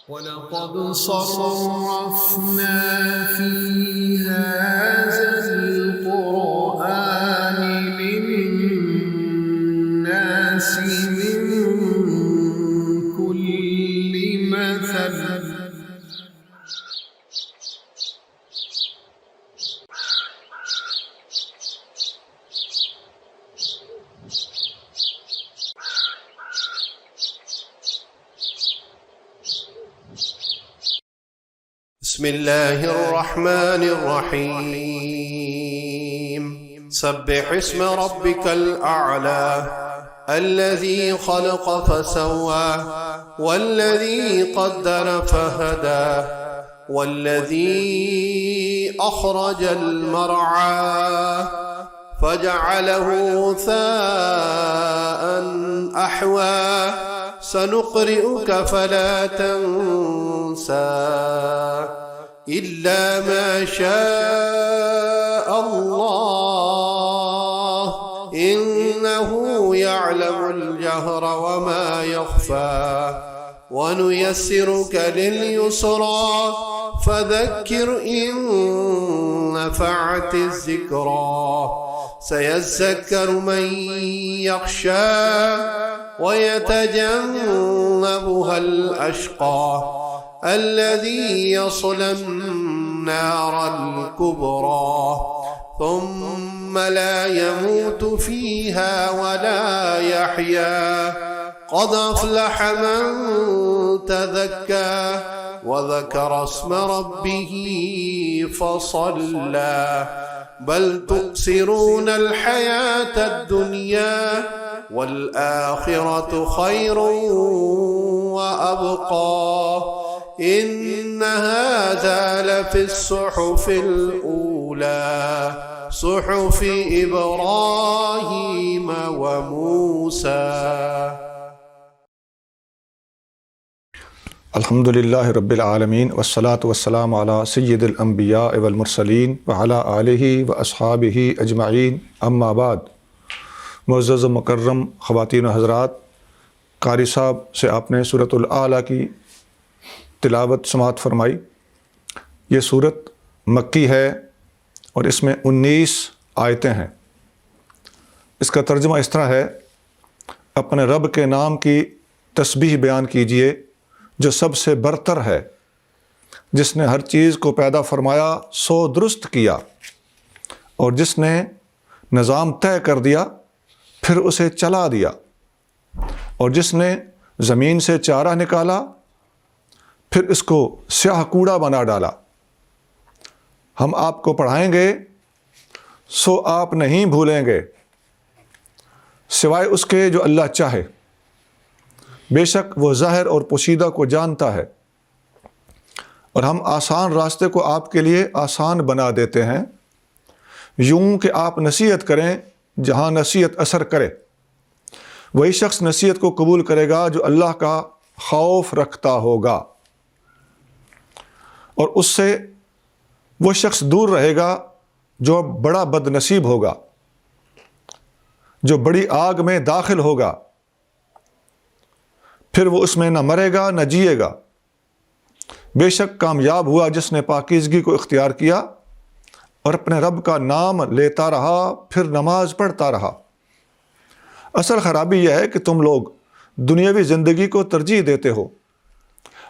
وَلَقَدْ صَرَّفْنَا فِي هَذَا الْقُرْآنِ لِلنَّاسِ مِنْ كُلِّ مَثَلٍ بسم الله الرحمن الرحيم سبح اسم ربك الأعلى الذي خلق فسوى والذي قدر فهدى والذي أخرج المرعى فجعله غثاء أحوى سنقرئك فلا تنسى إلا ما شاء الله إنه يعلم الجهر وما يخفى ونيسرك لليسرى فذكر إن نفعت الذكرى سيذكر من يخشى ويتجنبها الأشقى الذي يصلى النار الكبرى ثم لا يموت فيها ولا يحيا قد أفلح من تذكى وذكر اسم ربه فصلى بل تؤثرون الحياة الدنيا والآخرة خير وأبقى إن هذا لفي الصحف الأولى صحف إبراهيم وموسى. الحمد للہ رب العالمین والصلاة والسلام علی سید الانبیاء والمرسلین وعلی آلہ واصحابہ اجمعین اما بعد. معزز و مکرم خواتین و حضرات، قاری صاحب سے آپ نے سورۃ الاعلیٰ کی تلاوت سماعت فرمائی. یہ سورت مکی ہے اور اس میں 19 آیتیں ہیں. اس کا ترجمہ اس طرح ہے: اپنے رب کے نام کی تسبیح بیان کیجئے جو سب سے برتر ہے، جس نے ہر چیز کو پیدا فرمایا سو درست کیا، اور جس نے نظام طے کر دیا پھر اسے چلا دیا، اور جس نے زمین سے چارہ نکالا پھر اس کو سیاہ کوڑا بنا ڈالا. ہم آپ کو پڑھائیں گے سو آپ نہیں بھولیں گے سوائے اس کے جو اللہ چاہے. بے شک وہ ظاہر اور پوشیدہ کو جانتا ہے، اور ہم آسان راستے کو آپ کے لیے آسان بنا دیتے ہیں، یوں کہ آپ نصیحت کریں جہاں نصیحت اثر کرے. وہی شخص نصیحت کو قبول کرے گا جو اللہ کا خوف رکھتا ہوگا، اور اس سے وہ شخص دور رہے گا جو بڑا بد نصیب ہوگا، جو بڑی آگ میں داخل ہوگا، پھر وہ اس میں نہ مرے گا نہ جیے گا. بے شک کامیاب ہوا جس نے پاکیزگی کو اختیار کیا اور اپنے رب کا نام لیتا رہا پھر نماز پڑھتا رہا. اصل خرابی یہ ہے کہ تم لوگ دنیاوی زندگی کو ترجیح دیتے ہو،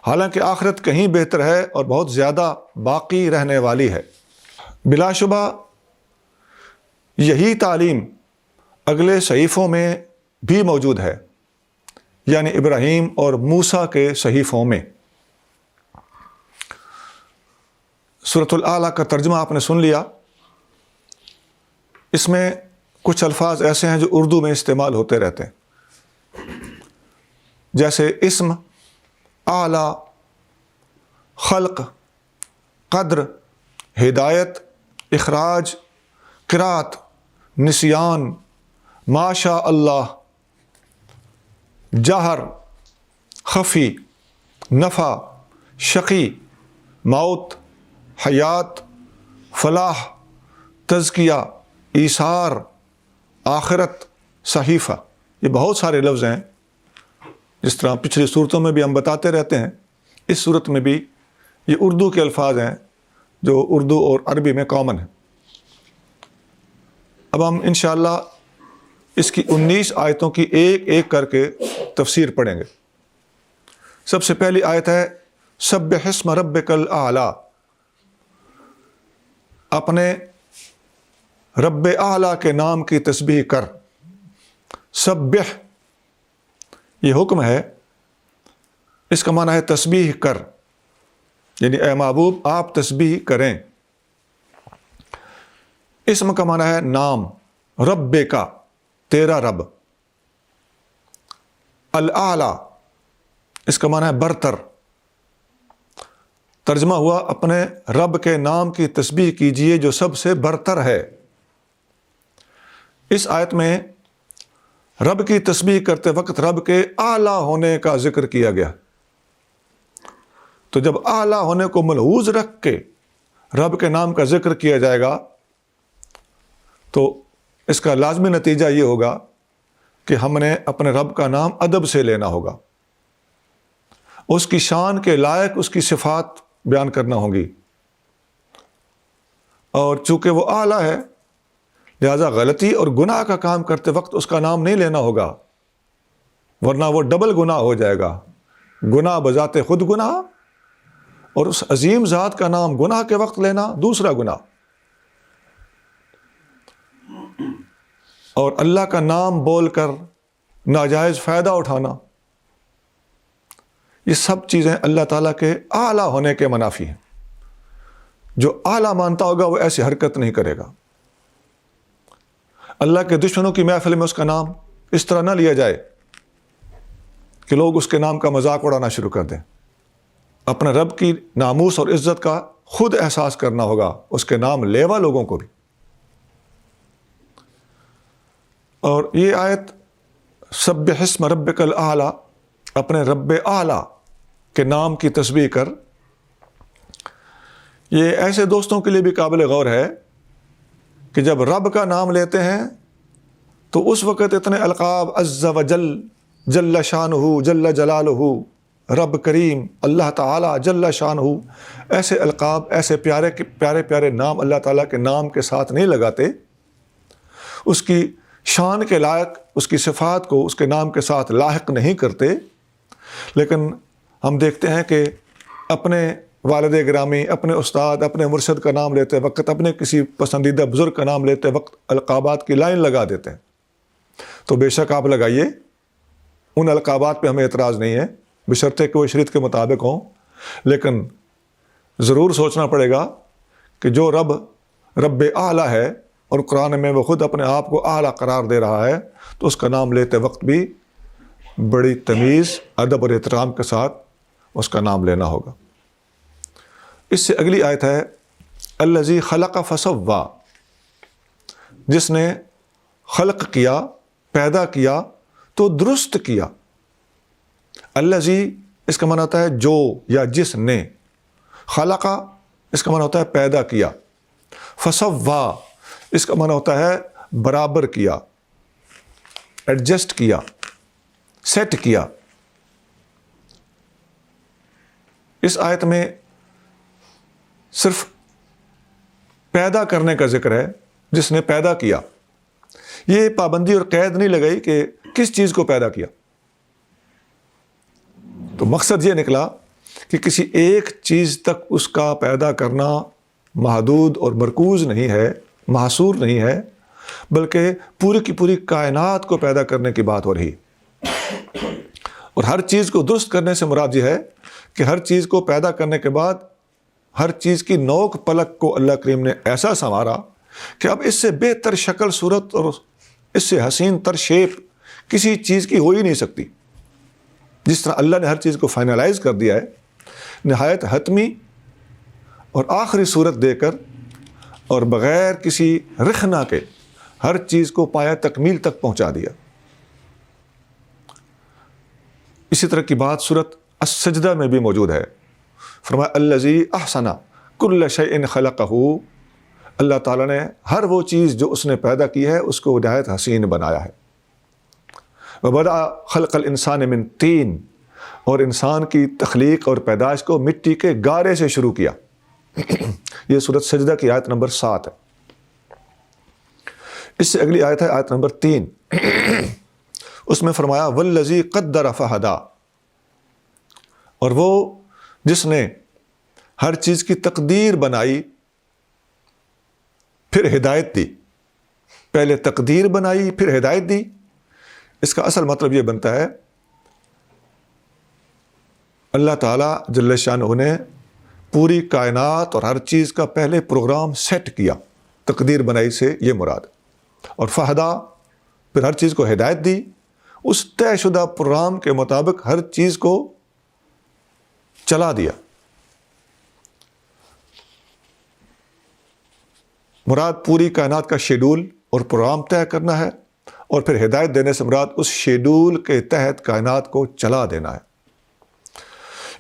حالانکہ آخرت کہیں بہتر ہے اور بہت زیادہ باقی رہنے والی ہے. بلا شبہ یہی تعلیم اگلے صحیفوں میں بھی موجود ہے، یعنی ابراہیم اور موسیٰ کے صحیفوں میں. سورۃ الاعلیٰ کا ترجمہ آپ نے سن لیا. اس میں کچھ الفاظ ایسے ہیں جو اردو میں استعمال ہوتے رہتے ہیں، جیسے اسم، اعلیٰ، خلق، قدر، ہدایت، اخراج، قرات، نسیان، ماشاء اللہ، جہر، خفی، نفع، شقی، موت، حیات، فلاح، تزکیہ، ایثار، آخرت، صحیفہ. یہ بہت سارے لفظ ہیں، جس طرح پچھلی صورتوں میں بھی ہم بتاتے رہتے ہیں اس صورت میں بھی یہ اردو کے الفاظ ہیں جو اردو اور عربی میں کامن ہیں۔ اب ہم انشاءاللہ اس کی 19 آیتوں کی ایک ایک کر کے تفسیر پڑھیں گے۔ سب سے پہلی آیت ہے سبح اسم ربک الاعلی، اپنے رب اعلیٰ کے نام کی تسبیح کر۔ سبح یہ حکم ہے، اس کا معنی ہے تسبیح کر، یعنی اے محبوب آپ تسبیح کریں۔ اسم کا معنی ہے نام، رب کا تیرا رب، الاعلیٰ اس کا معنی ہے برتر۔ ترجمہ ہوا اپنے رب کے نام کی تسبیح کیجئے جو سب سے برتر ہے۔ اس آیت میں رب کی تسبیح کرتے وقت رب کے اعلیٰ ہونے کا ذکر کیا گیا۔ تو جب اعلیٰ ہونے کو ملحوظ رکھ کے رب کے نام کا ذکر کیا جائے گا تو اس کا لازمی نتیجہ یہ ہوگا کہ ہم نے اپنے رب کا نام ادب سے لینا ہوگا، اس کی شان کے لائق اس کی صفات بیان کرنا ہوگی، اور چونکہ وہ اعلیٰ ہے لہذا غلطی اور گناہ کا کام کرتے وقت اس کا نام نہیں لینا ہوگا، ورنہ وہ ڈبل گناہ ہو جائے گا، گناہ بذات خود گناہ اور اس عظیم ذات کا نام گناہ کے وقت لینا دوسرا گناہ۔ اور اللہ کا نام بول کر ناجائز فائدہ اٹھانا، یہ سب چیزیں اللہ تعالیٰ کے اعلیٰ ہونے کے منافی ہیں۔ جو اعلیٰ مانتا ہوگا وہ ایسی حرکت نہیں کرے گا۔ اللہ کے دشمنوں کی محفل میں اس کا نام اس طرح نہ لیا جائے کہ لوگ اس کے نام کا مذاق اڑانا شروع کر دیں۔ اپنے رب کی ناموس اور عزت کا خود احساس کرنا ہوگا، اس کے نام لیوا لوگوں کو بھی۔ اور یہ آیت سبح اسم ربک الاعلی، اپنے رب اعلیٰ کے نام کی تسبیح کر، یہ ایسے دوستوں کے لیے بھی قابل غور ہے کہ جب رب کا نام لیتے ہیں تو اس وقت اتنے القاب عز و جل، جل شانہ، جل جلالہ، رب کریم، اللہ تعالیٰ جل شانہ، ایسے القاب، ایسے پیارے پیارے پیارے نام اللہ تعالیٰ کے نام کے ساتھ نہیں لگاتے، اس کی شان کے لائق اس کی صفات کو اس کے نام کے ساتھ لاحق نہیں کرتے۔ لیکن ہم دیکھتے ہیں کہ اپنے والد گرامی، اپنے استاد، اپنے مرشد کا نام لیتے وقت، اپنے کسی پسندیدہ بزرگ کا نام لیتے وقت القابات کی لائن لگا دیتے ہیں۔ تو بے شک آپ لگائیے، ان القابات پہ ہمیں اعتراض نہیں ہے، بشرطے کہ وہ شریعت کے مطابق ہوں، لیکن ضرور سوچنا پڑے گا کہ جو رب اعلیٰ ہے اور قرآن میں وہ خود اپنے آپ کو اعلیٰ قرار دے رہا ہے، تو اس کا نام لیتے وقت بھی بڑی تمیز، ادب اور احترام کے ساتھ اس کا نام لینا ہوگا۔ اس سے اگلی آیت ہے الذی خلق فسوی، جس نے خلق کیا، پیدا کیا تو درست کیا۔ الذی اس کا معنی ہوتا ہے جو یا جس نے، خلق اس کا معنی ہوتا ہے پیدا کیا، فسوی اس کا معنی ہوتا ہے برابر کیا، ایڈجسٹ کیا، سیٹ کیا۔ اس آیت میں صرف پیدا کرنے کا ذکر ہے، جس نے پیدا کیا۔ یہ پابندی اور قید نہیں لگائی کہ کس چیز کو پیدا کیا، تو مقصد یہ نکلا کہ کسی ایک چیز تک اس کا پیدا کرنا محدود اور مرکوز نہیں ہے، محصور نہیں ہے، بلکہ پوری کی پوری کائنات کو پیدا کرنے کی بات ہو رہی۔ اور ہر چیز کو درست کرنے سے مراد یہ ہے کہ ہر چیز کو پیدا کرنے کے بعد ہر چیز کی نوک پلک کو اللہ کریم نے ایسا سنوارا کہ اب اس سے بہتر شکل صورت اور اس سے حسین تر شیپ کسی چیز کی ہو ہی نہیں سکتی۔ جس طرح اللہ نے ہر چیز کو فائنلائز کر دیا ہے، نہایت حتمی اور آخری صورت دے کر اور بغیر کسی رخنہ کے ہر چیز کو پایہ تکمیل تک پہنچا دیا۔ اسی طرح کی بات سورۃ السجدہ میں بھی موجود ہے۔ فرمایا الذی احسن کل شیء خلقہ، اللہ تعالیٰ نے ہر وہ چیز جو اس نے پیدا کی ہے اس کو نہایت حسین بنایا ہے۔ وبدأ خلق الانسان من طین، اور انسان کی تخلیق اور پیدائش کو مٹی کے گارے سے شروع کیا۔ یہ سورۃ سجدہ کی آیت نمبر 7 ہے۔ اس سے اگلی آیت ہے آیت نمبر 3۔ اس میں فرمایا والذی قدر فہدی، اور وہ جس نے ہر چیز کی تقدیر بنائی پھر ہدایت دی۔ پہلے تقدیر بنائی پھر ہدایت دی۔ اس کا اصل مطلب یہ بنتا ہے اللہ تعالیٰ جل شانہ نے پوری کائنات اور ہر چیز کا پہلے پروگرام سیٹ کیا، تقدیر بنائی سے یہ مراد، اور فہدا پھر ہر چیز کو ہدایت دی، اس طے شدہ پروگرام کے مطابق ہر چیز کو چلا دیا۔ مراد پوری کائنات کا شیڈول اور پروگرام طے کرنا ہے، اور پھر ہدایت دینے سے مراد اس شیڈول کے تحت کائنات کو چلا دینا ہے۔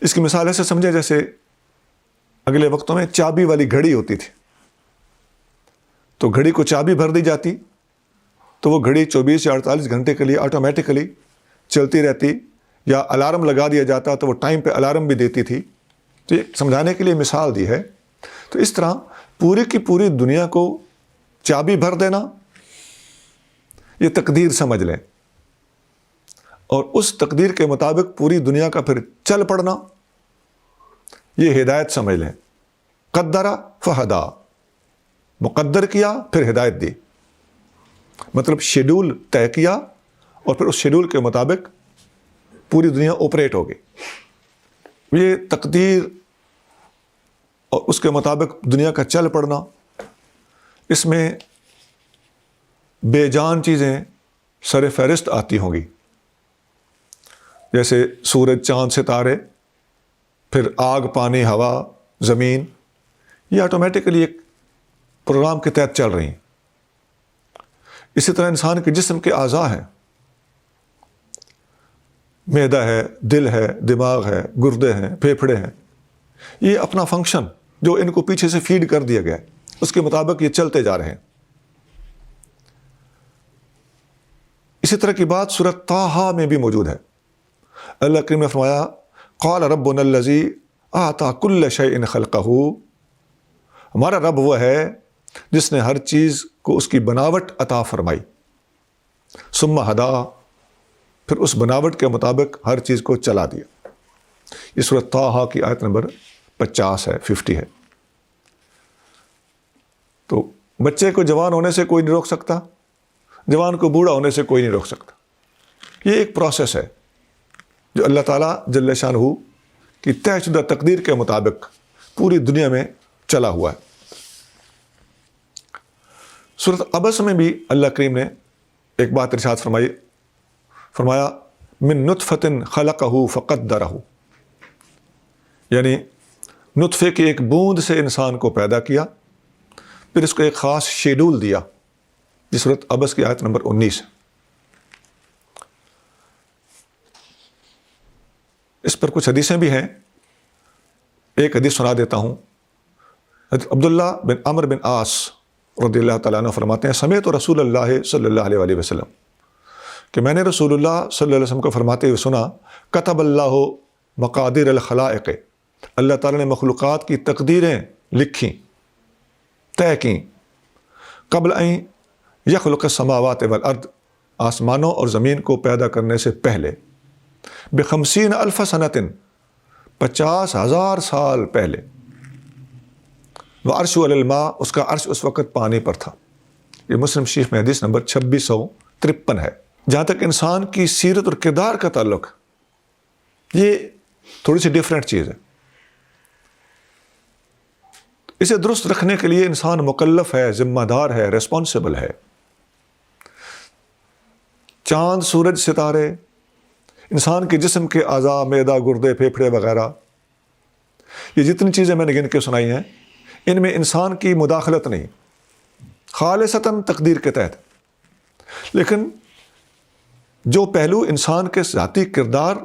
اس کی مثال ایسے سمجھیں جیسے اگلے وقتوں میں چابی والی گھڑی ہوتی تھی، تو گھڑی کو چابی بھر دی جاتی تو وہ گھڑی 24 یا 48 گھنٹے کے لیے آٹومیٹیکلی چلتی رہتی، یا الارم لگا دیا جاتا تو وہ ٹائم پہ الارم بھی دیتی تھی۔ تو یہ سمجھانے کے لیے مثال دی ہے۔ تو اس طرح پوری کی پوری دنیا کو چابی بھر دینا یہ تقدیر سمجھ لیں، اور اس تقدیر کے مطابق پوری دنیا کا پھر چل پڑنا یہ ہدایت سمجھ لیں۔ قدر فہدا، مقدر کیا پھر ہدایت دی، مطلب شیڈول طے کیا اور پھر اس شیڈول کے مطابق پوری دنیا آپریٹ ہوگی۔ یہ تقدیر اور اس کے مطابق دنیا کا چل پڑنا، اس میں بے جان چیزیں سر فہرست آتی ہوں گی، جیسے سورج، چاند، ستارے، پھر آگ، پانی، ہوا، زمین، یہ آٹومیٹکلی ایک پروگرام کے تحت چل رہی ہیں۔ اسی طرح انسان کے جسم کے اعضاء ہیں، معدہ ہے، دل ہے، دماغ ہے، گردے ہیں، پھیپھڑے ہیں، یہ اپنا فنکشن جو ان کو پیچھے سے فیڈ کر دیا گیا ہے اس کے مطابق یہ چلتے جا رہے ہیں۔ اسی طرح کی بات سورۃ طٰہٰ میں بھی موجود ہے۔ اللہ کریم نے فرمایا قال ربنا الذی اعطى كل شيء خلقه، ہمارا رب وہ ہے جس نے ہر چیز کو اس کی بناوٹ عطا فرمائی، ثم ہدا، پھر اس بناوٹ کے مطابق ہر چیز کو چلا دیا۔ یہ سورۃ طٰہٰ کی آیت نمبر 50 ہے، 50 ہے۔ تو بچے کو جوان ہونے سے کوئی نہیں روک سکتا، جوان کو بوڑھا ہونے سے کوئی نہیں روک سکتا۔ یہ ایک پروسیس ہے جو اللہ تعالیٰ جل شانہ کی طے شدہ تقدیر کے مطابق پوری دنیا میں چلا ہوا ہے۔ سورۃ عبس میں بھی اللہ کریم نے ایک بات ارشاد فرمایا من نطفۃ خلقہ فقدرہ، یعنی نطفے کی ایک بوند سے انسان کو پیدا کیا، پھر اس کو ایک خاص شیڈول دیا، جس سورۃ عبس کی آیت نمبر 19 ہے۔ اس پر کچھ حدیثیں بھی ہیں، ایک حدیث سنا دیتا ہوں۔ عبداللہ بن عمرو بن عاص رضی اللہ تعالیٰ عنہ فرماتے ہیں سمعت رسول اللہ صلی اللہ علیہ وسلم، کہ میں نے رسول اللہ صلی اللہ علیہ وسلم کو فرماتے ہوئے سنا کتب اللہ مقادیر الخلائق، اللہ تعالیٰ نے مخلوقات کی تقدیریں لکھیں، طے کیں، قبل ان یخلق السماوات والارض، آسمانوں اور زمین کو پیدا کرنے سے پہلے، ب50,000 سنۃ، 50,000 سال پہلے، وعرش علی الماء، اس کا عرش اس وقت پانی پر تھا۔ یہ مسلم شریف میں حدیث نمبر 2653 ہے۔ جہاں تک انسان کی سیرت اور کردار کا تعلق، یہ تھوڑی سی ڈیفرنٹ چیز ہے۔ اسے درست رکھنے کے لیے انسان مکلف ہے، ذمہ دار ہے، ریسپانسبل ہے۔ چاند، سورج، ستارے، انسان کے جسم کے اعضاء، معدہ، گردے، پھیپھڑے وغیرہ، یہ جتنی چیزیں میں نے گن کے سنائی ہیں، ان میں انسان کی مداخلت نہیں، خالصتاً تقدیر کے تحت۔ لیکن جو پہلو انسان کے ذاتی کردار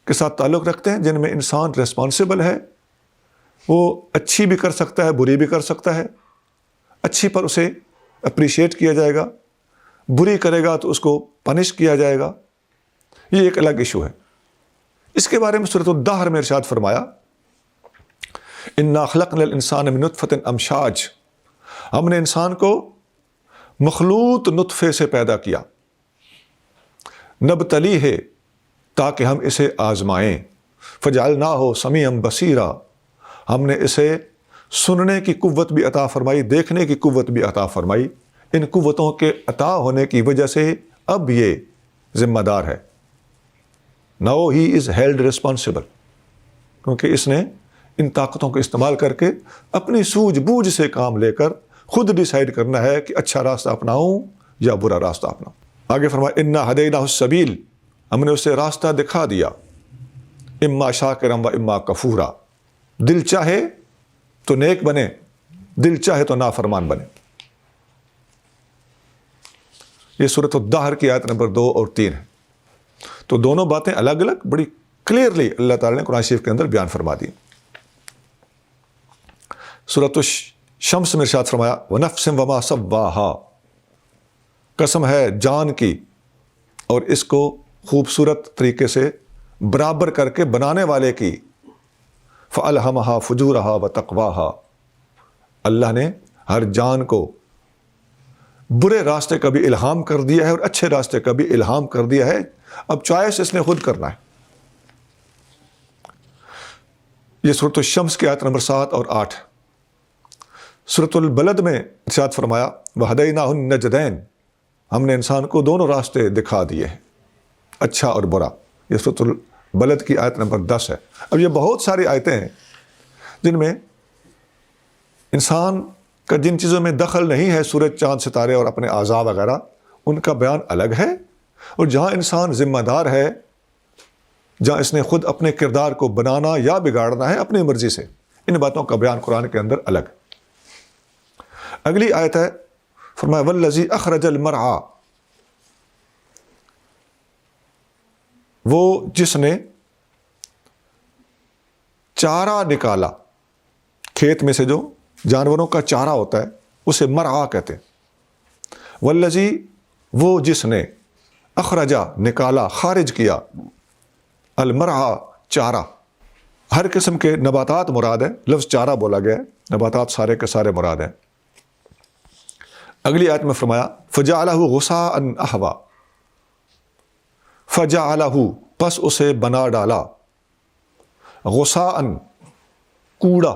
کے ساتھ تعلق رکھتے ہیں، جن میں انسان ریسپانسبل ہے، وہ اچھی بھی کر سکتا ہے، بری بھی کر سکتا ہے۔ اچھی پر اسے اپریشیٹ کیا جائے گا، بری کرے گا تو اس کو پنش کیا جائے گا، یہ ایک الگ ایشو ہے۔ اس کے بارے میں سورۃ الدہر میں ارشاد فرمایا انا خلقنا الانسان من نطفۃ امشاج، ہم نے انسان کو مخلوط نطفے سے پیدا کیا، نبتلی ہے تاکہ ہم اسے آزمائیں، فجعلناہ سمیعا بصیرا، ہم نے اسے سننے کی قوت بھی عطا فرمائی، دیکھنے کی قوت بھی عطا فرمائی۔ ان قوتوں کے عطا ہونے کی وجہ سے اب یہ ذمہ دار ہے، now he is held responsible, کیونکہ اس نے ان طاقتوں کو استعمال کر کے اپنی سوجھ بوجھ سے کام لے کر خود ڈیسائیڈ کرنا ہے کہ اچھا راستہ اپناؤں یا برا راستہ اپناؤں۔ آگے فرمایا انا ہدیناہ السبیل، ہم نے اسے راستہ دکھا دیا، اما شاکرا و اما کفورا، دل چاہے تو نیک بنے، دل چاہے تو نافرمان بنے۔ یہ سورۃ الدہر کی آیت نمبر 2 اور 3 ہے۔ تو دونوں باتیں الگ الگ بڑی کلیئرلی اللہ تعالیٰ نے قرآن شریف کے اندر بیان فرما دی۔ سورۃ الشمس میں ارشاد فرمایا وَنَفْسٍ وَمَا سَوَّاهَا، قسم ہے جان کی اور اس کو خوبصورت طریقے سے برابر کر کے بنانے والے کی، فَأَلْهَمَهَا فُجُورَهَا وَتَقْوَاهَا، اللہ نے ہر جان کو برے راستے کا بھی الہام کر دیا ہے اور اچھے راستے کا بھی الہام کر دیا ہے، اب چوائس اس نے خود کرنا ہے۔ یہ سورۃ الشمس کی آیت نمبر 7 اور 8۔ سورۃ البلد میں ارشاد فرمایا وَهَدَيْنَاهُ النَّجْدَيْنِ، ہم نے انسان کو دونوں راستے دکھا دیے ہیں، اچھا اور برا۔ یہ سورۃ البلد کی آیت نمبر 10 ہے۔ اب یہ بہت ساری آیتیں ہیں جن میں انسان کا جن چیزوں میں دخل نہیں ہے، سورج چاند ستارے اور اپنے اعضاء وغیرہ، ان کا بیان الگ ہے، اور جہاں انسان ذمہ دار ہے، جہاں اس نے خود اپنے کردار کو بنانا یا بگاڑنا ہے اپنی مرضی سے، ان باتوں کا بیان قرآن کے اندر الگ۔ اگلی آیت ہے فرمایا والذی اخرج المرعى، وہ جس نے چارہ نکالا، کھیت میں سے جو جانوروں کا چارہ ہوتا ہے اسے مرعا کہتے ہیں۔ والذی، وہ جس نے، اخرجا نکالا، خارج کیا، المرعا چارہ، ہر قسم کے نباتات مراد ہیں، لفظ چارہ بولا گیا ہے، نباتات سارے کے سارے مراد ہیں۔ اگلی آیت میں فرمایا فجعلہ غثاء احوا، فجعلہ پس اسے بنا ڈالا، غثاء کوڑا،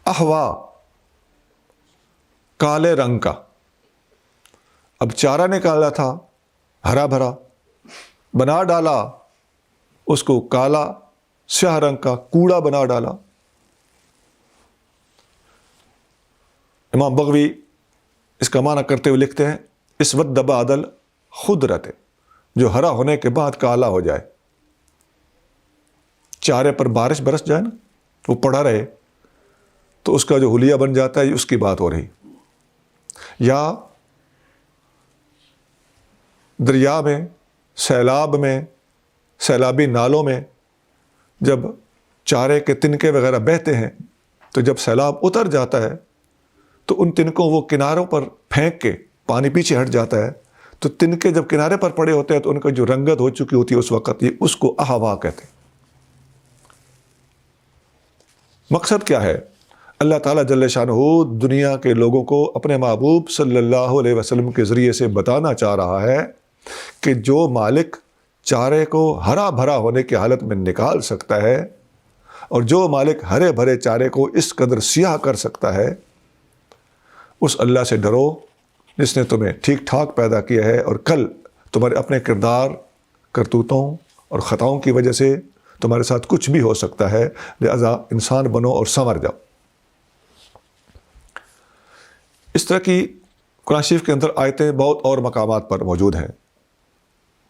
احوا کالے رنگ کا۔ اب چارہ نکالا تھا ہرا بھرا، بنا ڈالا اس کو کالا سیاہ رنگ کا کوڑا بنا ڈالا۔ امام بغوی اس کا معنی کرتے ہوئے لکھتے ہیں اسود بعدل خضرت، جو ہرا ہونے کے بعد کالا ہو جائے، چارے پر بارش برس جائے نا، وہ پڑا رہے تو اس کا جو حلیہ بن جاتا ہے، اس کی بات ہو رہی۔ یا دریا میں، سیلاب میں، سیلابی نالوں میں جب چارے کے تنکے وغیرہ بہتے ہیں تو جب سیلاب اتر جاتا ہے تو ان تنکوں وہ کناروں پر پھینک کے پانی پیچھے ہٹ جاتا ہے، تو تنکے جب کنارے پر پڑے ہوتے ہیں تو ان کا جو رنگت ہو چکی ہوتی ہے اس وقت، یہ اس کو احوا کہتے ہیں۔ مقصد کیا ہے؟ اللہ تعالیٰ جل شانہ دنیا کے لوگوں کو اپنے محبوب صلی اللہ علیہ وسلم کے ذریعے سے بتانا چاہ رہا ہے کہ جو مالک چارے کو ہرا بھرا ہونے کی حالت میں نکال سکتا ہے، اور جو مالک ہرے بھرے چارے کو اس قدر سیاہ کر سکتا ہے، اس اللہ سے ڈرو جس نے تمہیں ٹھیک ٹھاک پیدا کیا ہے، اور کل تمہارے اپنے کردار، کرتوتوں اور خطاؤں کی وجہ سے تمہارے ساتھ کچھ بھی ہو سکتا ہے، لہذا انسان بنو اور سنور جاؤ۔ اس طرح کی قرآن شریف کے اندر آیتیں بہت اور مقامات پر موجود ہیں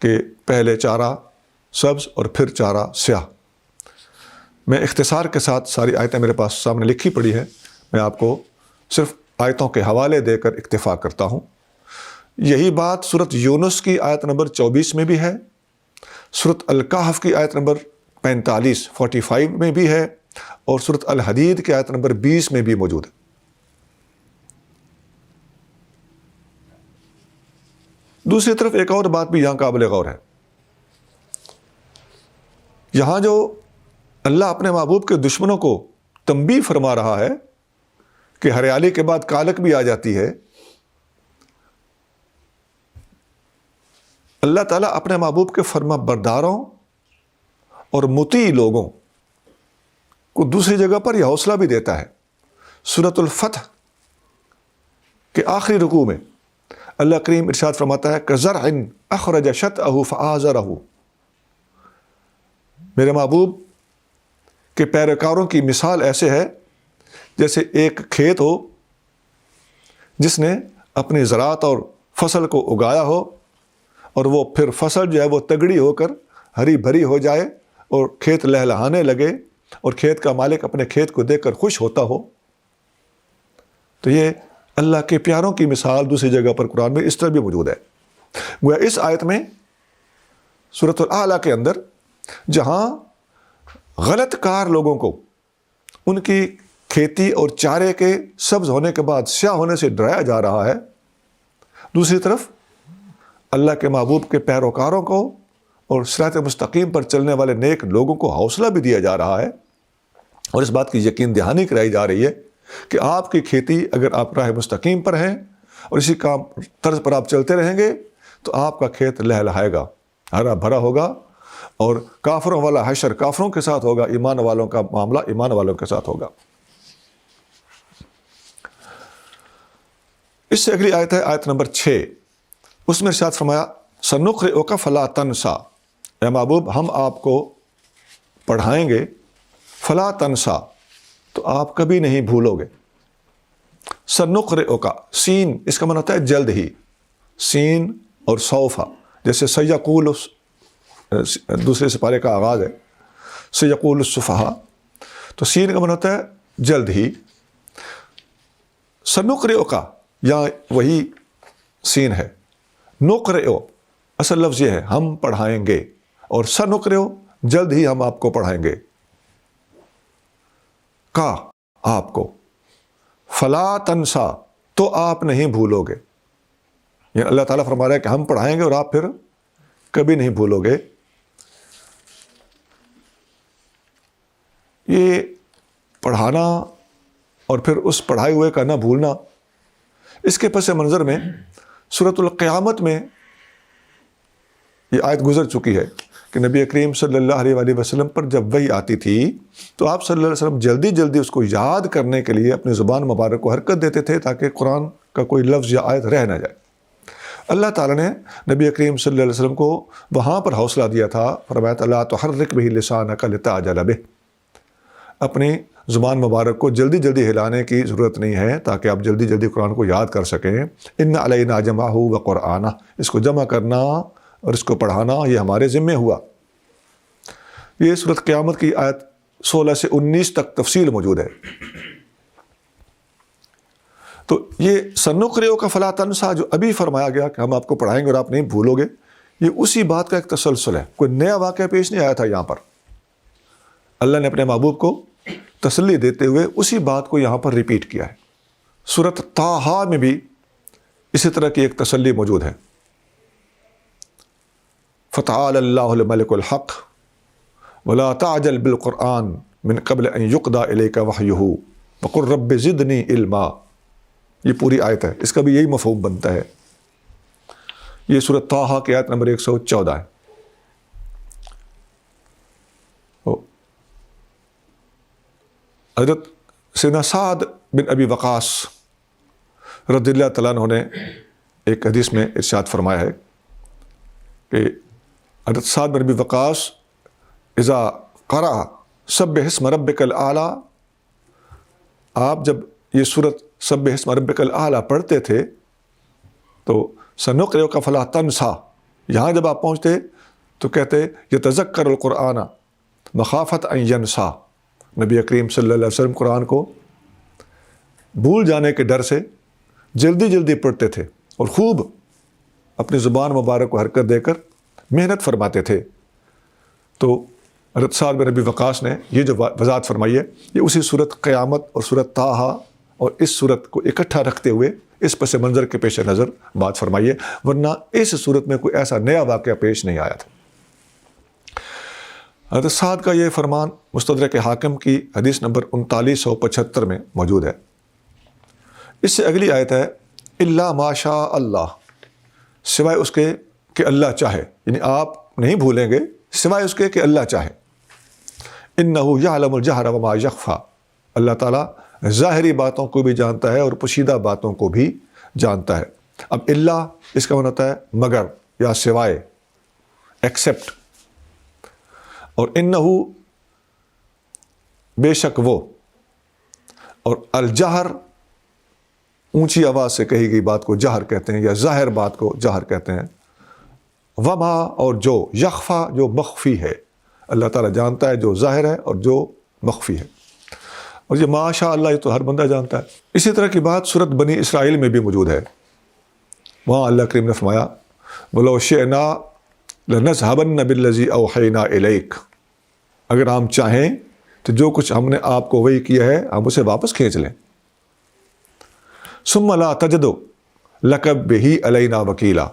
کہ پہلے چارہ سبز اور پھر چارہ سیاہ۔ میں اختصار کے ساتھ ساری آیتیں میرے پاس سامنے لکھی پڑی ہیں، میں آپ کو صرف آیتوں کے حوالے دے کر اکتفا کرتا ہوں۔ یہی بات سورۃ یونس کی آیت نمبر 24 میں بھی ہے، سورۃ الکہف کی آیت نمبر 45 میں بھی ہے، اور سورۃ الحدید کی آیت نمبر 20 میں بھی موجود ہے۔ دوسری طرف ایک اور بات بھی یہاں قابل غور ہے یہاں جو اللہ اپنے محبوب کے دشمنوں کو تنبیہ فرما رہا ہے کہ ہریالی کے بعد کالک بھی آ جاتی ہے، اللہ تعالیٰ اپنے محبوب کے فرما برداروں اور مطیع لوگوں کو دوسری جگہ پر یہ حوصلہ بھی دیتا ہے۔ سورۃ الفتح کے آخری رکوع میں اللہ کریم ارشاد فرماتا ہے کزرع اخرج شطأہ فآزرہ، میرے محبوب کے پیروکاروں کی مثال ایسے ہے جیسے ایک کھیت ہو جس نے اپنی زراعت اور فصل کو اگایا ہو، اور وہ پھر فصل جو ہے وہ تگڑی ہو کر ہری بھری ہو جائے اور کھیت لہلہانے لگے اور کھیت کا مالک اپنے کھیت کو دیکھ کر خوش ہوتا ہو۔ تو یہ اللہ کے پیاروں کی مثال دوسری جگہ پر قرآن میں اس طرح بھی موجود ہے۔ گویا اس آیت میں سورۃ الاعلیٰ کے اندر جہاں غلط کار لوگوں کو ان کی کھیتی اور چارے کے سبز ہونے کے بعد سیاہ ہونے سے ڈرایا جا رہا ہے، دوسری طرف اللہ کے محبوب کے پیروکاروں کو اور صراط مستقیم پر چلنے والے نیک لوگوں کو حوصلہ بھی دیا جا رہا ہے، اور اس بات کی یقین دہانی کرائی جا رہی ہے کہ آپ کی کھیتی اگر آپ راہ مستقیم پر ہیں اور اسی کام طرز پر آپ چلتے رہیں گے تو آپ کا کھیت لہلہائے گا، ہرا بھرا ہوگا، اور کافروں والا حشر کافروں کے ساتھ ہوگا، ایمان والوں کا معاملہ ایمان والوں کے ساتھ ہوگا۔ اس سے اگلی آیت ہے آیت نمبر 6، اس میں ارشاد فرمایا سنقرئک فلا تنسا، اے محبوب ہم آپ کو پڑھائیں گے، فلا تنسا تو آپ کبھی نہیں بھولو گے۔ سنقرئک، سین اس کا معنی ہوتا ہے جلد ہی، سین اور سوفا، جیسے سیقول دوسرے سپارے کا آغاز ہے، سیقول السفہاء، تو سین کا معنی ہوتا ہے جلد ہی۔ سنقرئک یا وہی سین ہے، نقرئ اصل لفظ یہ ہے ہم پڑھائیں گے، اور سنقرئ جلد ہی ہم آپ کو پڑھائیں گے، کا آپ کو، فلا تنسا تو آپ نہیں بھولو گے، یعنی اللہ تعالیٰ فرما رہا ہے کہ ہم پڑھائیں گے اور آپ پھر کبھی نہیں بھولو گے۔ یہ پڑھانا اور پھر اس پڑھائے ہوئے کا نہ بھولنا، اس کے پس منظر میں سورۃ القیامت میں یہ آیت گزر چکی ہے کہ نبی کریم صلی اللہ علیہ وآلہ وسلم پر جب وحی آتی تھی تو آپ صلی اللہ علیہ وسلم جلدی جلدی اس کو یاد کرنے کے لیے اپنی زبان مبارک کو حرکت دیتے تھے تاکہ قرآن کا کوئی لفظ یا آیت رہ نہ جائے۔ اللہ تعالیٰ نے نبی کریم صلی اللہ علیہ وسلم کو وہاں پر حوصلہ دیا تھا، فرمایا لا تحرک بہ لسانک لتعجل بہ، اپنی زبان مبارک کو جلدی جلدی ہلانے کی ضرورت نہیں ہے تاکہ آپ جلدی جلدی قرآن کو یاد کر سکیں۔ ان علینا جمعہ وقرآنہ، اس کو جمع کرنا اور اس کو پڑھانا یہ ہمارے ذمے ہوا۔ یہ سورۃ قیامت کی آیت 16 سے 19 تک تفصیل موجود ہے۔ تو یہ سنقرئک فلا تنسا جو ابھی فرمایا گیا کہ ہم آپ کو پڑھائیں گے اور آپ نہیں بھولو گے، یہ اسی بات کا ایک تسلسل ہے، کوئی نیا واقعہ پیش نہیں آیا تھا یہاں پر۔ اللہ نے اپنے محبوب کو تسلی دیتے ہوئے اسی بات کو یہاں پر ریپیٹ کیا ہے۔ سورۃ طٰہٰ میں بھی اسی طرح کی ایک تسلی موجود ہے، فتعالی اللہ الملک الحق ولا تعجل بالقرآن من قبل ان یقضی الیک وحیہ وقل رب زدنی علما، یہ پوری آیت ہے، اس کا بھی یہی مفہوم بنتا ہے۔ یہ سورۃ طٰہٰ کی آیت نمبر 114 ہے۔ حضرت سیدنا سعد بن ابی وقاص رضی اللہ تعالیٰ عنہ نے ایک حدیث میں ارشاد فرمایا ہے کہ حضرت سعد بن ابی وقاص اذا قرأ سبح اسم ربک الاعلی، آپ جب یہ سورت سبح اسم ربک الاعلی پڑھتے تھے تو سنقرئک فلا تنسا، یہاں جب آپ پہنچتے تو کہتے یتذکر القرآن مخافت ان ینسا، نبی کریم صلی اللہ علیہ وسلم قرآن کو بھول جانے کے ڈر سے جلدی جلدی پڑھتے تھے اور خوب اپنی زبان مبارک کو حرکت دے کر محنت فرماتے تھے۔ تو حضرت سعد بن ابی وقاص نے یہ جو وضاحت فرمائی ہے یہ اسی سورت قیامت اور سورت طٰہٰ اور اس سورت کو اکٹھا رکھتے ہوئے اس پس منظر کے پیش نظر بات فرمائی ہے، ورنہ اس سورت میں کوئی ایسا نیا واقعہ پیش نہیں آیا تھا۔ حضرت سعد کا یہ فرمان مستدرک حاکم کی حدیث نمبر 3975 میں موجود ہے۔ اس سے اگلی آیت ہے الا ما شاء اللہ، سوائے اس کے کہ اللہ چاہے، یعنی آپ نہیں بھولیں گے سوائے اس کے کہ اللہ چاہے۔ انہ یعلم الجہر وما یخفی، اللہ تعالیٰ ظاہری باتوں کو بھی جانتا ہے اور پوشیدہ باتوں کو بھی جانتا ہے۔ اب اللہ اس کا معنی ہوتا ہے مگر یا سوائے، ایکسیپٹ، اور انہو بے شک وہ، اور الجہر اونچی آواز سے کہی گئی بات کو جہر کہتے ہیں یا ظاہر بات کو جہر کہتے ہیں۔ وما، اور جو، یخفا جو مخفی ہے، اللہ تعالیٰ جانتا ہے جو ظاہر ہے اور جو مخفی ہے۔ اور یہ ماشاء اللہ، یہ تو ہر بندہ جانتا ہے۔ اسی طرح کی بات سورۃ بنی اسرائیل میں بھی موجود ہے۔ وہاں اللہ کریم نے فرمایا وَلَوْ شِئْنَا لَنَذْهَبَنَّ بِالَّذِي أَوْحَيْنَا إِلَيْكَ، اگر ہم چاہیں تو جو کچھ ہم نے آپ کو وحی کیا ہے ہم اسے واپس کھینچ لیں۔ ثُمَّ لَا تَجِدُ لَكَ بِهِ عَلَيْنَا وَكِيلًا،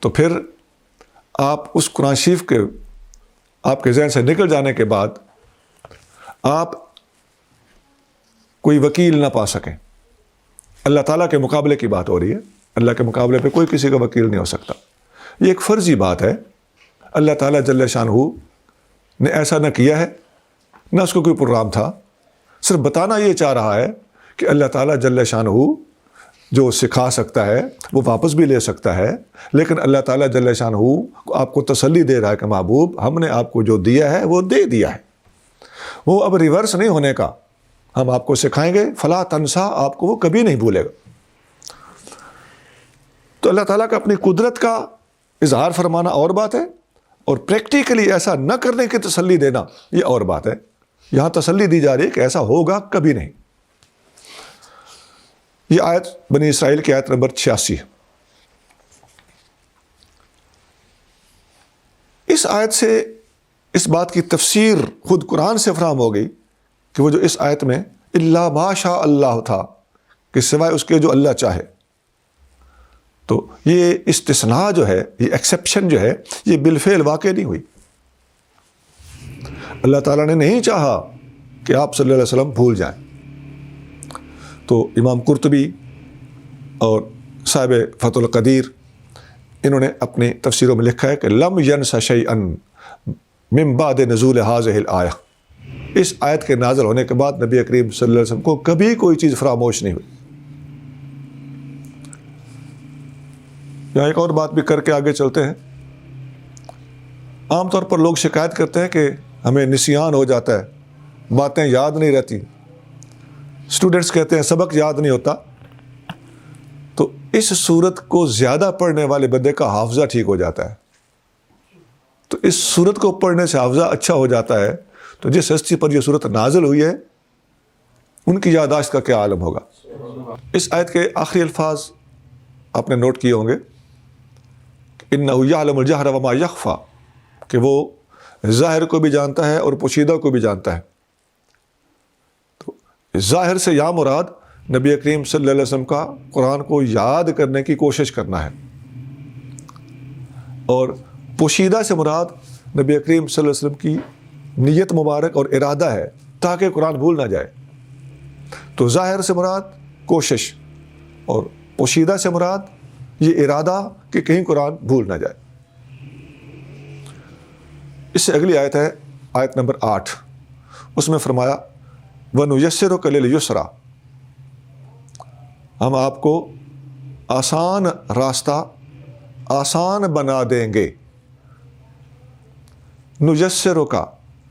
تو پھر آپ اس قرآن شریف کے آپ کے ذہن سے نکل جانے کے بعد آپ کوئی وکیل نہ پا سکیں۔ اللہ تعالیٰ کے مقابلے کی بات ہو رہی ہے، اللہ کے مقابلے پہ کوئی کسی کا وکیل نہیں ہو سکتا۔ یہ ایک فرضی بات ہے، اللہ تعالیٰ جل شانہ نے ایسا نہ کیا ہے، نہ اس کو کوئی پروگرام تھا، صرف بتانا یہ چاہ رہا ہے کہ اللہ تعالیٰ جل شانہ جو سکھا سکتا ہے وہ واپس بھی لے سکتا ہے، لیکن اللہ تعالیٰ جل شانہ آپ کو تسلی دے رہا ہے کہ محبوب ہم نے آپ کو جو دیا ہے وہ دے دیا ہے، وہ اب ریورس نہیں ہونے کا، ہم آپ کو سکھائیں گے، فلا تنسا، آپ کو وہ کبھی نہیں بھولے گا۔ تو اللہ تعالیٰ کا اپنی قدرت کا اظہار فرمانا اور بات ہے، اور پریکٹیکلی ایسا نہ کرنے کی تسلی دینا یہ اور بات ہے۔ یہاں تسلی دی جا رہی ہے کہ ایسا ہوگا کبھی نہیں۔ یہ آیت بنی اسرائیل کی آیت نمبر 86 ہے۔ اس آیت سے اس بات کی تفسیر خود قرآن سے فراہم ہو گئی کہ وہ جو اس آیت میں الا ما شاء اللہ تھا کہ سوائے اس کے جو اللہ چاہے، تو یہ استثناء جو ہے، یہ ایکسیپشن جو ہے، یہ بالفعل واقع نہیں ہوئی۔ اللہ تعالیٰ نے نہیں چاہا کہ آپ صلی اللہ علیہ وسلم بھول جائیں۔ تو امام قرطبی اور صاحب فتح القدیر انہوں نے اپنی تفسیروں میں لکھا ہے کہ لم ینس شیئا من بعد نزول هذه الآیہ، اس آیت کے نازل ہونے کے بعد نبی کریم صلی اللہ علیہ وسلم کو کبھی کوئی چیز فراموش نہیں ہوئی۔ یہاں ایک اور بات بھی کر کے آگے چلتے ہیں۔ عام طور پر لوگ شکایت کرتے ہیں کہ ہمیں نسیان ہو جاتا ہے، باتیں یاد نہیں رہتی، اسٹوڈنٹس کہتے ہیں سبق یاد نہیں ہوتا۔ تو اس صورت کو زیادہ پڑھنے والے بندے کا حافظہ ٹھیک ہو جاتا ہے۔ تو اس صورت کو پڑھنے سے حافظہ اچھا ہو جاتا ہے، تو جس ہستی پر یہ صورت نازل ہوئی ہے ان کی یادداشت کا کیا عالم ہوگا۔ اس آیت کے آخری الفاظ آپ نے نوٹ کیے ہوں گے، انہ یعلم الجہر وما یخفی، کہ وہ ظاہر کو بھی جانتا ہے اور پوشیدہ کو بھی جانتا ہے۔ تو ظاہر سے یا مراد نبی کریم صلی اللہ علیہ وسلم کا قرآن کو یاد کرنے کی کوشش کرنا ہے، اور پوشیدہ سے مراد نبی کریم صلی اللہ علیہ وسلم کی نیت مبارک اور ارادہ ہے تاکہ قرآن بھول نہ جائے۔ تو ظاہر سے مراد کوشش، اور پوشیدہ سے مراد یہ ارادہ کہ کہیں قرآن بھول نہ جائے۔ اس سے اگلی آیت ہے آیت نمبر 8، اس میں فرمایا وَنُيَسِّرُكَ لِلْيُسْرَىٰ، ہم آپ کو آسان راستہ آسان بنا دیں گے۔ نُيَسِّرُكَ،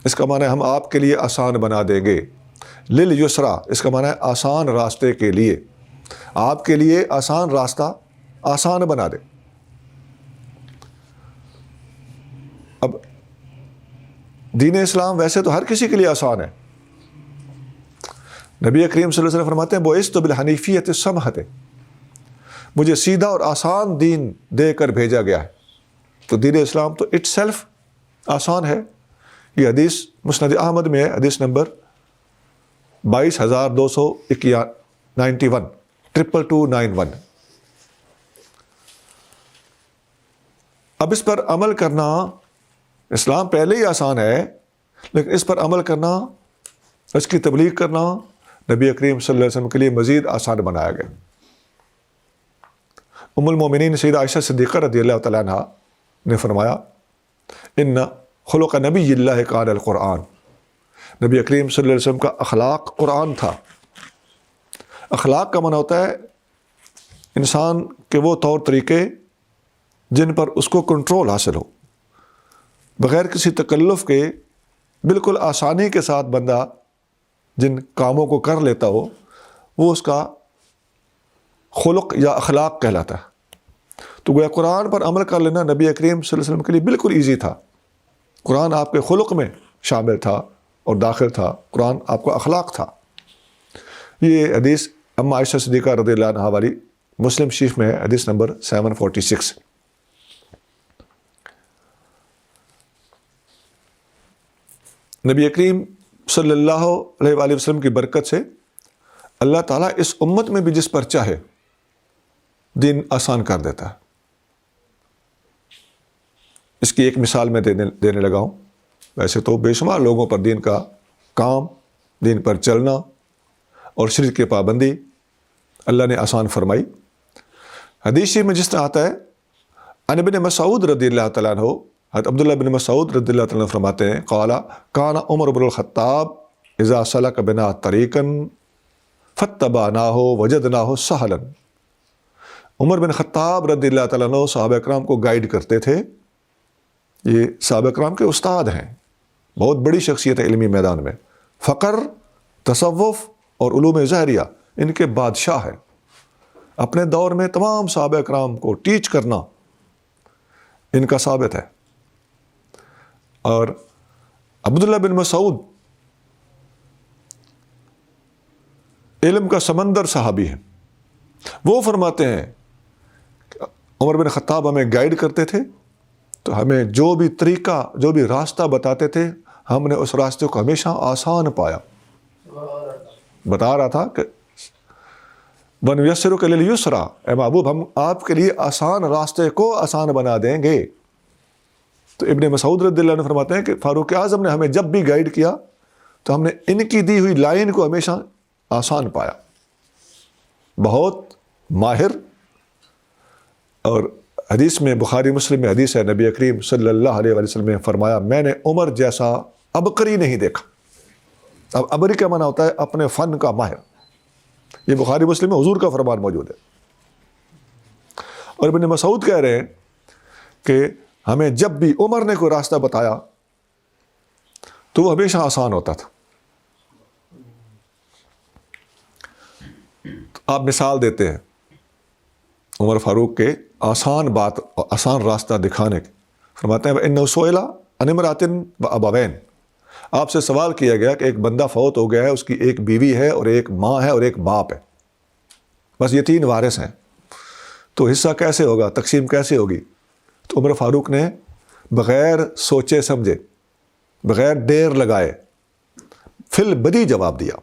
اس کا معنی ہے ہم آپ کے لیے آسان بنا دیں گے۔ لِلْيُسْرَىٰ، اس کا معنی ہے آسان راستے کے لیے، آپ کے لیے آسان راستہ آسان بنا دے۔ اب دین اسلام ویسے تو ہر کسی کے لیے آسان ہے۔ نبی کریم صلی اللہ علیہ وسلم فرماتے ہیں بُعِثْتُ بِالْحَنِیفِیَّۃِ السَّمْحَةِ، مجھے سیدھا اور آسان دین دے کر بھیجا گیا ہے۔ تو دین اسلام تو اٹ سیلف آسان ہے۔ یہ حدیث مسند احمد میں ہے، حدیث نمبر 22,291 اب اس پر عمل کرنا اسلام پہلے ہی آسان ہے، لیکن اس پر عمل کرنا، اس کی تبلیغ کرنا نبی کریم صلی اللہ علیہ وسلم کے لیے مزید آسان بنایا گیا۔ ام المومنین سیدہ عائشہ صدیقہ رضی اللہ تعالیٰ عنہ نے فرمایا ان خلق نبی اللہ کان القرآن، نبی کریم صلی اللہ علیہ وسلم کا اخلاق قرآن تھا۔ اخلاق کا معنی ہوتا ہے انسان کے وہ طور طریقے جن پر اس کو کنٹرول حاصل ہو، بغیر کسی تکلف کے بالکل آسانی کے ساتھ بندہ جن کاموں کو کر لیتا ہو، وہ اس کا خلق یا اخلاق کہلاتا ہے۔ تو گویا قرآن پر عمل کر لینا نبی کریم صلی اللہ علیہ وسلم کے لیے بالکل ایزی تھا۔ قرآن آپ کے خلق میں شامل تھا اور داخل تھا، قرآن آپ کا اخلاق تھا۔ یہ حدیث اما عائشہ صدیقہ رضی اللہ عنہا والی مسلم شریف میں ہے، حدیث نمبر 746۔ نبی کریم صلی اللہ علیہ وآلہ وسلم کی برکت سے اللہ تعالیٰ اس امت میں بھی جس پر چاہے دین آسان کر دیتا ہے۔ اس کی ایک مثال میں دینے لگا ہوں۔ ویسے تو بے شمار لوگوں پر دین کا کام، دین پر چلنا اور شرک کی پابندی اللہ نے آسان فرمائی۔ حدیث میں جس طرح آتا ہے، عن ابن مسعود رضی اللہ تعالیٰ عنہ، حضرت عبداللہ بن مسعود رضی اللہ تعالیٰ عنہ فرماتے ہیں قال کان عمر بن الخطاب اذا سلک بنا طریقا فاتبعناہ وجدناہ سہلا۔ عمر بن خطاب رضی اللہ تعالیٰ عنہ صحابہ کرام کو گائیڈ کرتے تھے۔ یہ صحابہ کرام کے استاد ہیں، بہت بڑی شخصیت ہے علمی میدان میں، فقر، تصوف اور علوم ظاہریہ ان کے بادشاہ ہیں۔ اپنے دور میں تمام صحابہ کرام کو ٹیچ کرنا ان کا ثابت ہے۔ اور عبداللہ بن مسعود علم کا سمندر صحابی ہیں، وہ فرماتے ہیں عمر بن خطاب ہمیں گائیڈ کرتے تھے تو ہمیں جو بھی طریقہ، جو بھی راستہ بتاتے تھے، ہم نے اس راستے کو ہمیشہ آسان پایا۔ بتا رہا تھا کہ وَنُيَسِّرُكَ لِلْيُسْرَىٰ، اے محبوب ہم آپ کے لیے آسان راستے کو آسان بنا دیں گے۔ تو ابن مسعود رضی اللہ عنہ فرماتے ہیں کہ فاروق اعظم نے ہمیں جب بھی گائیڈ کیا تو ہم نے ان کی دی ہوئی لائن کو ہمیشہ آسان پایا۔ بہت ماہر، اور حدیث میں بخاری مسلم میں حدیث ہے، نبی کریم صلی اللہ علیہ وآلہ وسلم نے فرمایا میں نے عمر جیسا عبقری نہیں دیکھا۔ اب عبقری کا معنی ہوتا ہے اپنے فن کا ماہر۔ یہ بخاری مسلم میں حضور کا فرمان موجود ہے۔ اور ابن مسعود کہہ رہے ہیں کہ ہمیں جب بھی عمر نے کوئی راستہ بتایا تو وہ ہمیشہ آسان ہوتا تھا۔ آپ مثال دیتے ہیں عمر فاروق کے آسان بات، آسان راستہ دکھانے کے، فرماتے ہیں وَإِنَّهُ سُئِلَ عَنِ امْرَأَةٍ وَأَبَوَيْنِ، آپ سے سوال کیا گیا کہ ایک بندہ فوت ہو گیا ہے، اس کی ایک بیوی ہے اور ایک ماں ہے اور ایک باپ ہے، بس یہ تین وارث ہیں، تو حصہ کیسے ہوگا، تقسیم کیسے ہوگی؟ تو عمر فاروق نے بغیر سوچے سمجھے، بغیر دیر لگائے فی البدی جواب دیا۔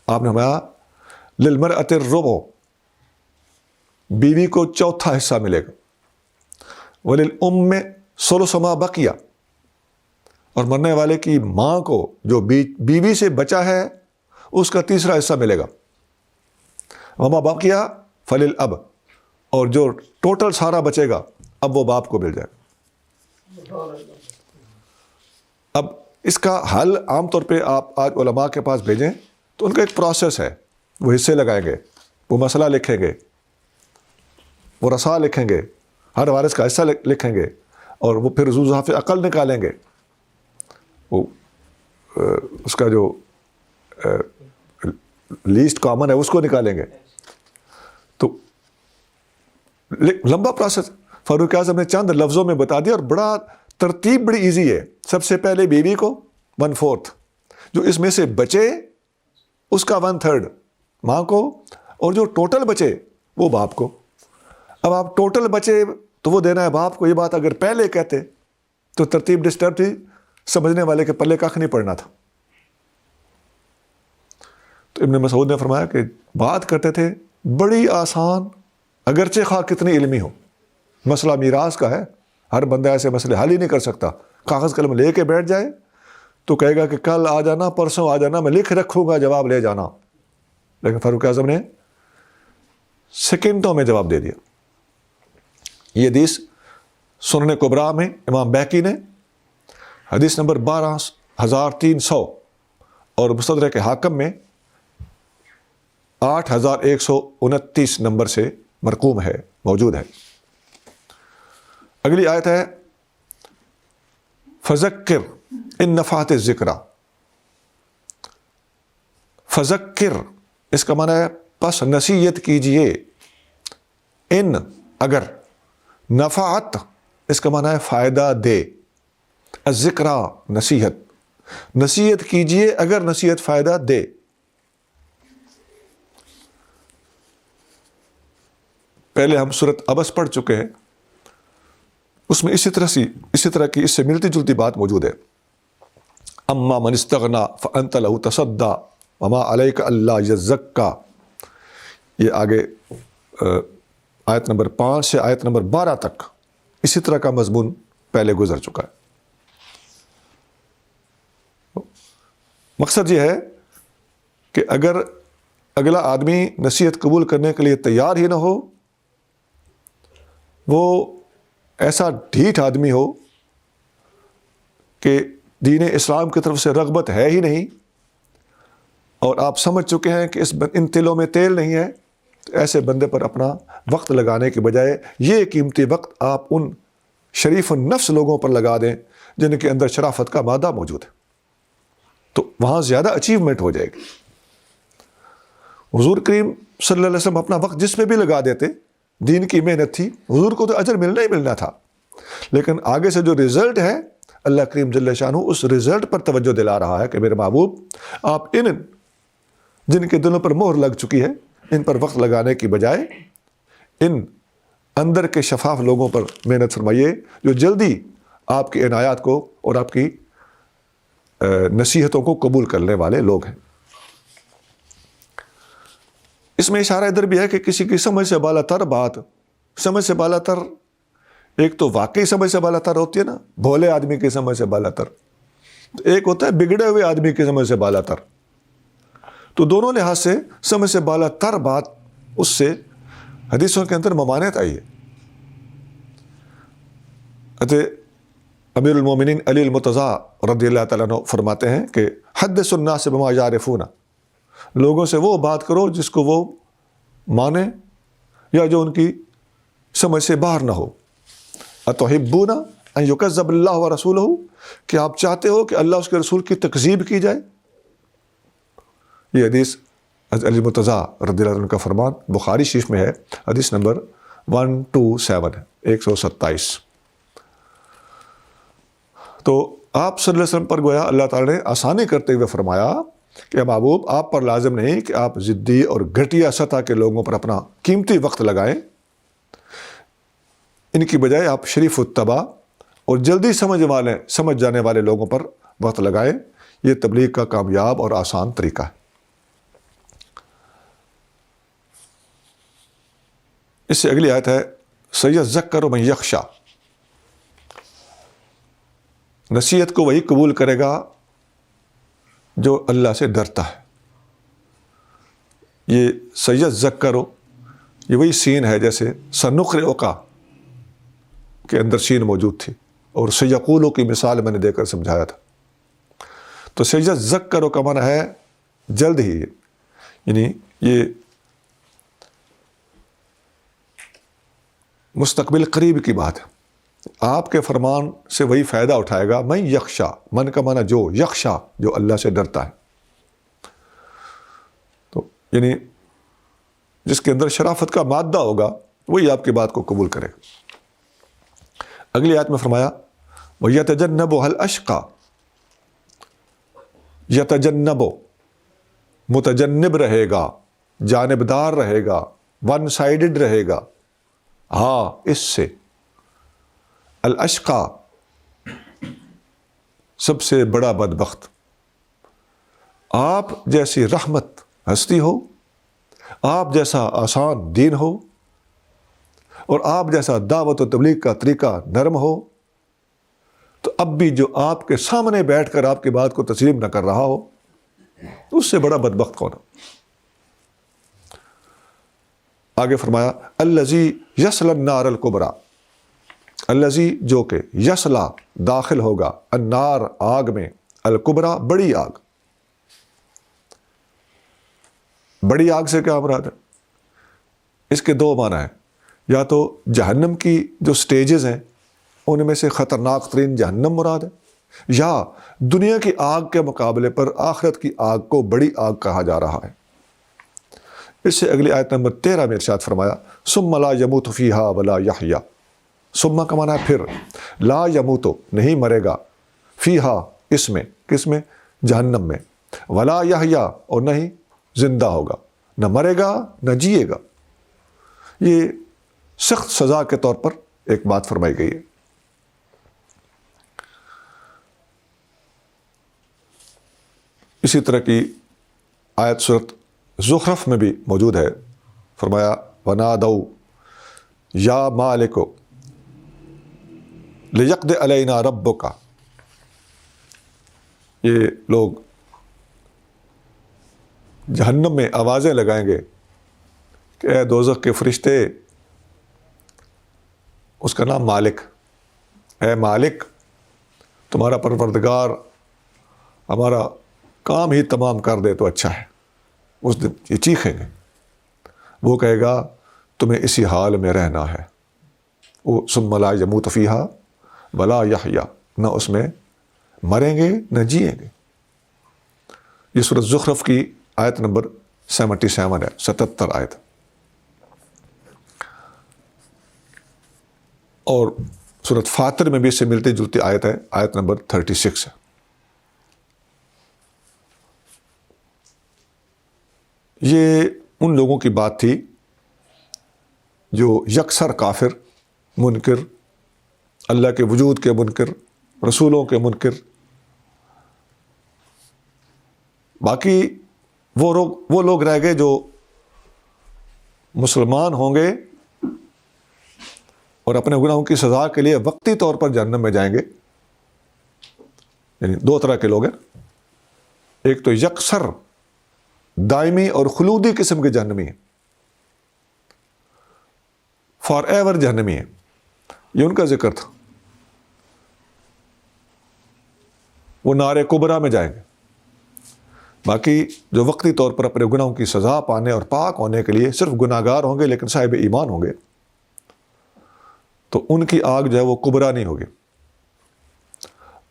آپ نے فرمایا للمرأۃ الربع، بیوی کو چوتھا حصہ ملے گا، وللام ثلث ما بقیہ، اور مرنے والے کی ماں کو جو بیوی سے بچا ہے اس کا تیسرا حصہ ملے گا، وما بقیہ فللاب، اور جو ٹوٹل سارا بچے گا اب وہ باپ کو مل جائے گا۔ اب اس کا حل عام طور پہ آپ آج علماء کے پاس بھیجیں تو ان کا ایک پروسیس ہے، وہ حصے لگائیں گے، وہ مسئلہ لکھیں گے، وہ رسا لکھیں گے، ہر وارث کا حصہ لکھیں گے، اور وہ پھر ذو ضعف عقل نکالیں گے، وہ اس کا جو لیسٹ کامن ہے اس کو نکالیں گے۔ تو لمبا پروسیس فاروق اعظم نے چند لفظوں میں بتا دیا، اور بڑا ترتیب بڑی ایزی ہے۔ سب سے پہلے بیوی کو 1/4، جو اس میں سے بچے اس کا 1/3 ماں کو، اور جو ٹوٹل بچے وہ باپ کو۔ اب آپ ٹوٹل بچے تو وہ دینا ہے باپ کو، یہ بات اگر پہلے کہتے تو ترتیب ڈسٹرب تھی، سمجھنے والے کے پلے کخ نہیں پڑنا تھا۔ تو ابن مسعود نے فرمایا کہ بات کرتے تھے بڑی آسان، اگرچہ خواہ کتنی علمی ہو، مسئلہ میراث کا ہے، ہر بندہ ایسے مسئلے حل ہی نہیں کر سکتا. کاغذ قلم لے کے بیٹھ جائے تو کہے گا کہ کل آ جانا، پرسوں آ جانا، میں لکھ رکھوں گا، جواب لے جانا. لیکن فاروق اعظم نے سیکنڈوں میں جواب دے دیا. یہ حدیث سنن کبریٰ میں امام بیہقی نے حدیث نمبر 12300 اور مستدرک حاکم میں 8129 نمبر سے مرقوم ہے، موجود ہے. اگلی آیت ہے فذکر ان نفعت الذکریٰ. فذکر اس کا معنی ہے پس نصیحت کیجئے، ان اگر، نفعت اس کا معنی ہے فائدہ دے، الذکریٰ نصیحت، نصیحت کیجئے اگر نصیحت فائدہ دے. پہلے ہم سورۃ عبس پڑھ چکے ہیں، اس میں اسی طرح کی اس سے ملتی جلتی بات موجود ہے. اما من استغنا فانت له تصدى وما عليك الا يزكى. یہ آگے آیت نمبر 5 سے آیت نمبر 12 تک اسی طرح کا مضمون پہلے گزر چکا ہے. مقصد یہ ہے کہ اگر اگلا آدمی نصیحت قبول کرنے کے لیے تیار ہی نہ ہو، وہ ایسا ڈھیٹ آدمی ہو کہ دین اسلام کی طرف سے رغبت ہے ہی نہیں، اور آپ سمجھ چکے ہیں کہ ان تلوں میں تیل نہیں ہے، تو ایسے بندے پر اپنا وقت لگانے کے بجائے یہ قیمتی وقت آپ ان شریف النفس لوگوں پر لگا دیں جن کے اندر شرافت کا مادہ موجود ہے، تو وہاں زیادہ اچیومنٹ ہو جائے گی. حضور کریم صلی اللہ علیہ وسلم اپنا وقت جس میں بھی لگا دیتے، دین کی محنت تھی، حضور کو تو اجر ملنا ہی ملنا تھا، لیکن آگے سے جو رزلٹ ہے اللہ کریم جل شانہ اس رزلٹ پر توجہ دلا رہا ہے کہ میرے محبوب آپ ان جن کے دلوں پر مہر لگ چکی ہے ان پر وقت لگانے کی بجائے ان اندر کے شفاف لوگوں پر محنت فرمائیے جو جلدی آپ کی عنایات کو اور آپ کی نصیحتوں کو قبول کرنے والے لوگ ہیں. اس میں اشارہ ادھر بھی ہے کہ کسی کی سمجھ سے بالا تر بات، سمجھ سے بالا تر، ایک تو واقعی سمجھ سے بالا تر ہوتی ہے نا، بھولے آدمی کی سمجھ سے بالا تر، ایک ہوتا ہے بگڑے ہوئے آدمی کی سمجھ سے بالا تر. تو دونوں لحاظ سے سمجھ سے بالا تر بات، اس سے حدیثوں کے اندر ممانعت آئی ہے. امیر المومنین علی المرتضیٰ رضی اللہ تعالیٰ عنہ فرماتے ہیں کہ حدث الناس بما یعرفون، لوگوں سے وہ بات کرو جس کو وہ مانے یا جو ان کی سمجھ سے باہر نہ ہو. اتحبون ان یکذب اللہ ورسولہ، کہ آپ چاہتے ہو کہ اللہ اس کے رسول کی تکذیب کی جائے. یہ حدیث علی مرتضیٰ رضی اللہ عنہ کا فرمان بخاری شریف میں ہے، حدیث نمبر 127 ہے، 127. تو آپ صلی اللہ علیہ وسلم پر گویا اللہ تعالیٰ نے آسانی کرتے ہوئے فرمایا کہ محبوب آپ پر لازم نہیں کہ آپ ضدی اور گھٹیا سطح کے لوگوں پر اپنا قیمتی وقت لگائیں، ان کی بجائے آپ شریف الطبع اور جلدی سمجھ جانے والے لوگوں پر وقت لگائیں. یہ تبلیغ کا کامیاب اور آسان طریقہ ہے. اس سے اگلی آیت ہے سیذکر من یخشی. نصیحت کو وہی قبول کرے گا جو اللہ سے ڈرتا ہے. یہ سیذکر یہ وہی سین ہے جیسے سنقرئک کے اندر سین موجود تھی، اور سیقولو کی مثال میں نے دے کر سمجھایا تھا. تو سیذکر کا معنی ہے جلد ہی، یعنی یہ مستقبل قریب کی بات ہے. آپ کے فرمان سے وہی فائدہ اٹھائے گا. من یخشا، من کا معنی جو، یخشا جو اللہ سے ڈرتا ہے. تو یعنی جس کے اندر شرافت کا مادہ ہوگا وہی آپ کی بات کو قبول کرے گا. اگلی آیت میں فرمایا وَيَتَجَنَّبُهَا الْأَشْقَى. یتجنب، متجنب رہے گا، جانبدار رہے گا، ون سائیڈڈ رہے گا. ہاں اس سے الاشقا سب سے بڑا بدبخت. آپ جیسی رحمت ہستی ہو، آپ جیسا آسان دین ہو، اور آپ جیسا دعوت و تبلیغ کا طریقہ نرم ہو تو اب بھی جو آپ کے سامنے بیٹھ کر آپ کی بات کو تسلیم نہ کر رہا ہو اس سے بڑا بدبخت کون ہے؟ آگے فرمایا الذی یصلی النار الکبریٰ، الذی جو کہ یصلی داخل ہوگا النار آگ میں، الکبریٰ بڑی آگ۔ بڑی آگ سے کیا مراد ہے؟ اس کے دو معنی ہیں، یا تو جہنم کی جو سٹیجز ہیں ان میں سے خطرناک ترین جہنم مراد ہے، یا دنیا کی آگ کے مقابلے پر آخرت کی آگ کو بڑی آگ کہا جا رہا ہے۔ اس سے اگلی آیت نمبر 13 میں ارشاد فرمایا ثم لا یموت فیہا ولا یحیا، ثم کا معنی ہے پھر، لا یموت نہیں مرے گا، فیہا اس میں، کس میں؟ جہنم میں، ولا یحیا اور نہ ہی زندہ ہوگا، نہ مرے گا نہ جیے گا۔ یہ سخت سزا کے طور پر ایک بات فرمائی گئی ہے۔ اسی طرح کی آیت سورۃ زخرف میں بھی موجود ہے، فرمایا وَنَادَوْا یا مالک لِيَقْضِ عَلَيْنَا رَبُّكَ، یہ لوگ جہنم میں آوازیں لگائیں گے کہ اے دوزخ کے فرشتے، اس کا نام مالک، اے مالک تمہارا پروردگار ہمارا کام ہی تمام کر دے تو اچھا ہے۔ اس دن یہ چیخیں گے، وہ کہے گا تمہیں اسی حال میں رہنا ہے، وہ ثم لا یموت فیہا ولا یحیا، نہ اس میں مریں گے نہ جیئیں گے۔ یہ سورۃ زخرف کی آیت نمبر 77 ہے، 77 آیت۔ اور سورۃ فاطر میں بھی اس سے ملتی جلتی آیت ہے، آیت نمبر 36 ہے۔ یہ ان لوگوں کی بات تھی جو یکسر کافر، منکر، اللہ کے وجود کے منکر، رسولوں کے منکر، باقی وہ لوگ رہ گئے جو مسلمان ہوں گے اور اپنے گناہوں کی سزا کے لیے وقتی طور پر جہنم میں جائیں گے۔ یعنی دو طرح کے لوگ ہیں، ایک تو یکسر دائمی اور خلودی قسم کے جہنمی ہیں، فار ایور جہنمی ہیں، یہ ان کا ذکر تھا، وہ نار کبریٰ میں جائیں گے۔ باقی جو وقتی طور پر اپنے گناہوں کی سزا پانے اور پاک ہونے کے لیے صرف گناہ گار ہوں گے لیکن صاحب ایمان ہوں گے، تو ان کی آگ جو ہے وہ کبریٰ نہیں ہوگی،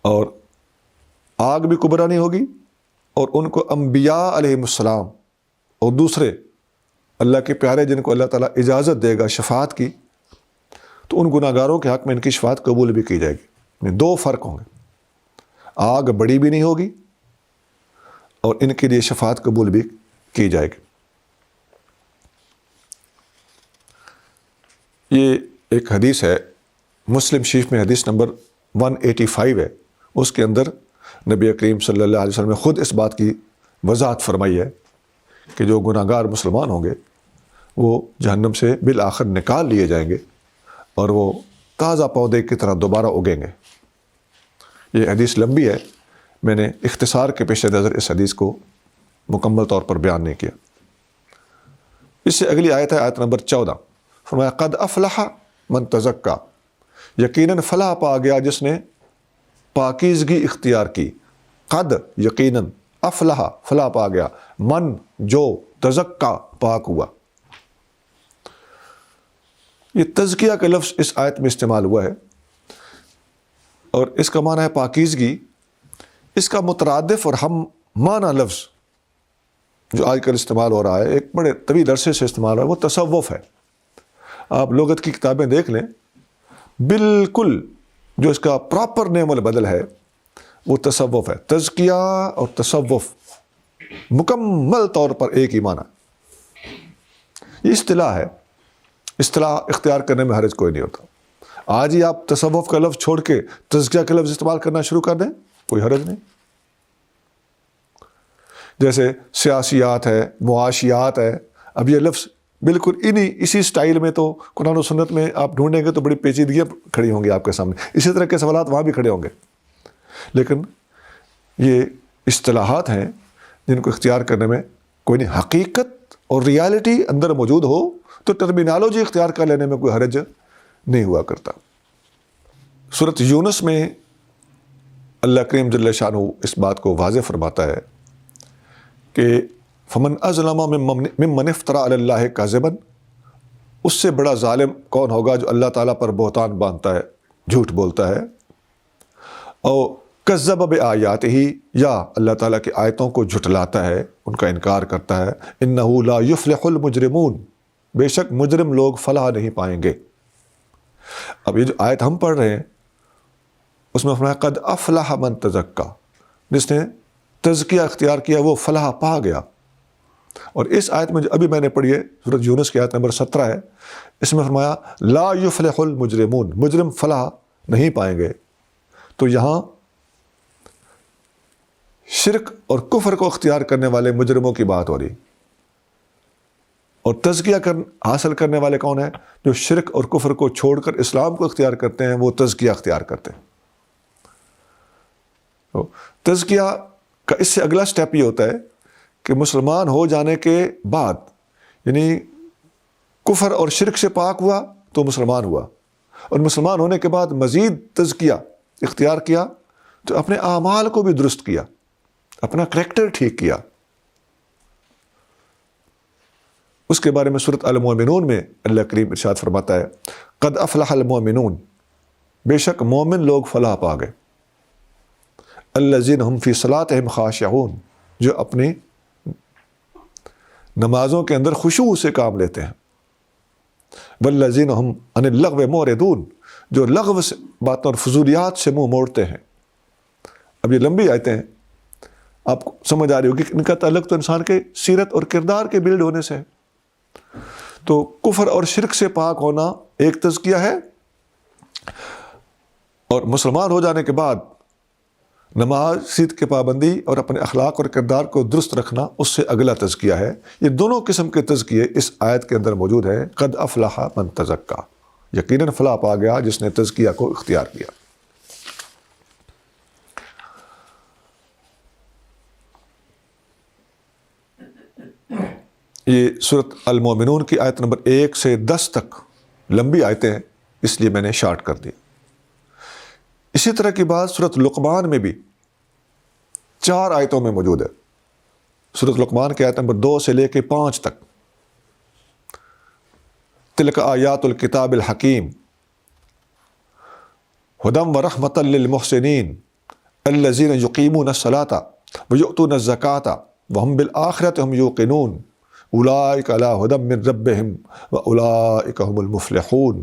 اور آگ بھی کبریٰ نہیں ہوگی، اور ان کو انبیاء علیہم السلام اور دوسرے اللہ کے پیارے جن کو اللہ تعالیٰ اجازت دے گا شفاعت کی، تو ان گناہ گاروں کے حق میں ان کی شفاعت قبول بھی کی جائے گی۔ یعنی دو فرق ہوں گے، آگ بڑی بھی نہیں ہوگی اور ان کے لیے شفاعت قبول بھی کی جائے گی۔ یہ ایک حدیث ہے، مسلم شریف میں حدیث نمبر 185 ہے، اس کے اندر نبی کریم صلی اللہ علیہ وسلم نے خود اس بات کی وضاحت فرمائی ہے کہ جو گناہ گار مسلمان ہوں گے وہ جہنم سے بالآخر نکال لیے جائیں گے اور وہ تازہ پودے کی طرح دوبارہ اگیں گے۔ یہ حدیث لمبی ہے، میں نے اختصار کے پیش نظر اس حدیث کو مکمل طور پر بیان نہیں کیا۔ اس سے اگلی آیت ہے آیت نمبر 14، فرمایا قد افلح من تزکا، یقیناً فلاح پا گیا جس نے پاکیزگی اختیار کی، قد یقیناً، افلح فلاح پا گیا، من جو، تزکا پاک ہوا۔ یہ تزکیہ کا لفظ اس آیت میں استعمال ہوا ہے اور اس کا معنی ہے پاکیزگی۔ اس کا مترادف اور ہم معنی لفظ جو آج کل استعمال ہو رہا ہے، ایک بڑے طویل عرصے سے استعمال ہو رہا ہے، وہ تصوف ہے۔ آپ لغت کی کتابیں دیکھ لیں، بالکل جو اس کا پراپر نیم البدل ہے وہ تصوف ہے۔ تزکیہ اور تصوف مکمل طور پر ایک ہی معنی۔ یہ اصطلاح ہے، اصطلاح اختیار کرنے میں حرج کوئی نہیں ہوتا۔ آج ہی آپ تصوف کا لفظ چھوڑ کے تزکیہ کا لفظ استعمال کرنا شروع کر دیں، کوئی حرج نہیں۔ جیسے سیاسیات ہے، معاشیات ہے، اب یہ لفظ بالکل اسی سٹائل میں تو قرآن و سنت میں آپ ڈھونڈیں گے تو بڑی پیچیدگیاں کھڑی ہوں گی آپ کے سامنے، اسی طرح کے سوالات وہاں بھی کھڑے ہوں گے. لیکن یہ اصطلاحات ہیں جن کو اختیار کرنے میں کوئی نہیں، حقیقت اور ریالٹی اندر موجود ہو تو ٹرمینالوجی اختیار کر لینے میں کوئی حرج نہیں ہوا کرتا. سورۃ یونس میں اللہ کریم جل شانہ اس بات کو واضح فرماتا ہے کہ فمن اظلم ممن افترى علی اللہ کاذبا، اس سے بڑا ظالم کون ہوگا جو اللہ تعالیٰ پر بہتان باندھتا ہے، جھوٹ بولتا ہے، اور کذب بآیاتہ، یا اللہ تعالیٰ کی آیتوں کو جھٹلاتا ہے، ان کا انکار کرتا ہے. انہ لا یفلح المجرمون، بے شک مجرم لوگ فلاح نہیں پائیں گے. اب یہ جو آیت ہم پڑھ رہے ہیں اس میں فرمایا قد افلح من تزکا، جس نے تزکیہ اختیار کیا وہ فلاح پا گیا. اور اس آیت میں جو ابھی میں نے پڑھی ہے سورۃ یونس کی آیت نمبر 17 ہے، اس میں فرمایا لا یفلح المجرمون، مجرم فلاح نہیں پائیں گے. تو یہاں شرک اور کفر کو اختیار کرنے والے مجرموں کی بات ہو رہی، اور تزکیہ حاصل کرنے والے کون ہیں؟ جو شرک اور کفر کو چھوڑ کر اسلام کو اختیار کرتے ہیں، وہ تزکیہ اختیار کرتے ہیں. تو تزکیہ کا اس سے اگلا سٹیپ یہ ہوتا ہے کہ مسلمان ہو جانے کے بعد، یعنی کفر اور شرک سے پاک ہوا تو مسلمان ہوا، اور مسلمان ہونے کے بعد مزید تزکیہ اختیار کیا تو اپنے اعمال کو بھی درست کیا، اپنا کریکٹر ٹھیک کیا. اس کے بارے میں سورۃ المومنون میں اللہ کریم ارشاد فرماتا ہے قد افلح المومنون، بے شک مومن لوگ فلاح پا گئے. الذین هم فی صلاتہم خاشعون، جو اپنی نمازوں کے اندر خشوع سے کام لیتے ہیں. والذین هم عن اللغو معرضون، جو لغو سے باتوں اور فضولیات سے منہ موڑتے ہیں. اب یہ لمبی آیتیں ہیں، آپ کو سمجھ آ رہی ہوگی کہ ان کا تعلق تو انسان کے سیرت اور کردار کے بلڈ ہونے سے ہے. تو کفر اور شرک سے پاک ہونا ایک تزکیہ ہے، اور مسلمان ہو جانے کے بعد نماز سید کی پابندی اور اپنے اخلاق اور کردار کو درست رکھنا اس سے اگلا تزکیہ ہے. یہ دونوں قسم کے تزکیے اس آیت کے اندر موجود ہیں. قد افلح من تزکا، یقیناً فلاح پا گیا جس نے تزکیہ کو اختیار کیا. یہ سورۃ المومنون کی آیت نمبر 1 سے 10 تک لمبی آیتیں ہیں، اس لیے میں نے شارٹ کر دی. اسی طرح کی بات سورۃ لقمان میں بھی 4 آیتوں میں موجود ہے. سورۃ لقمان کی آیت نمبر 2 سے لے کے 5 تک. تلک آیات الکتاب الحکیم ہدی ورحمۃ للمحسنین الذین یقیمون الصلاۃ ویؤتون الزکاۃ وہم بالآخرۃ هم یوقنون اولئک علی ھدی من ربہم واولئک هم المفلحون.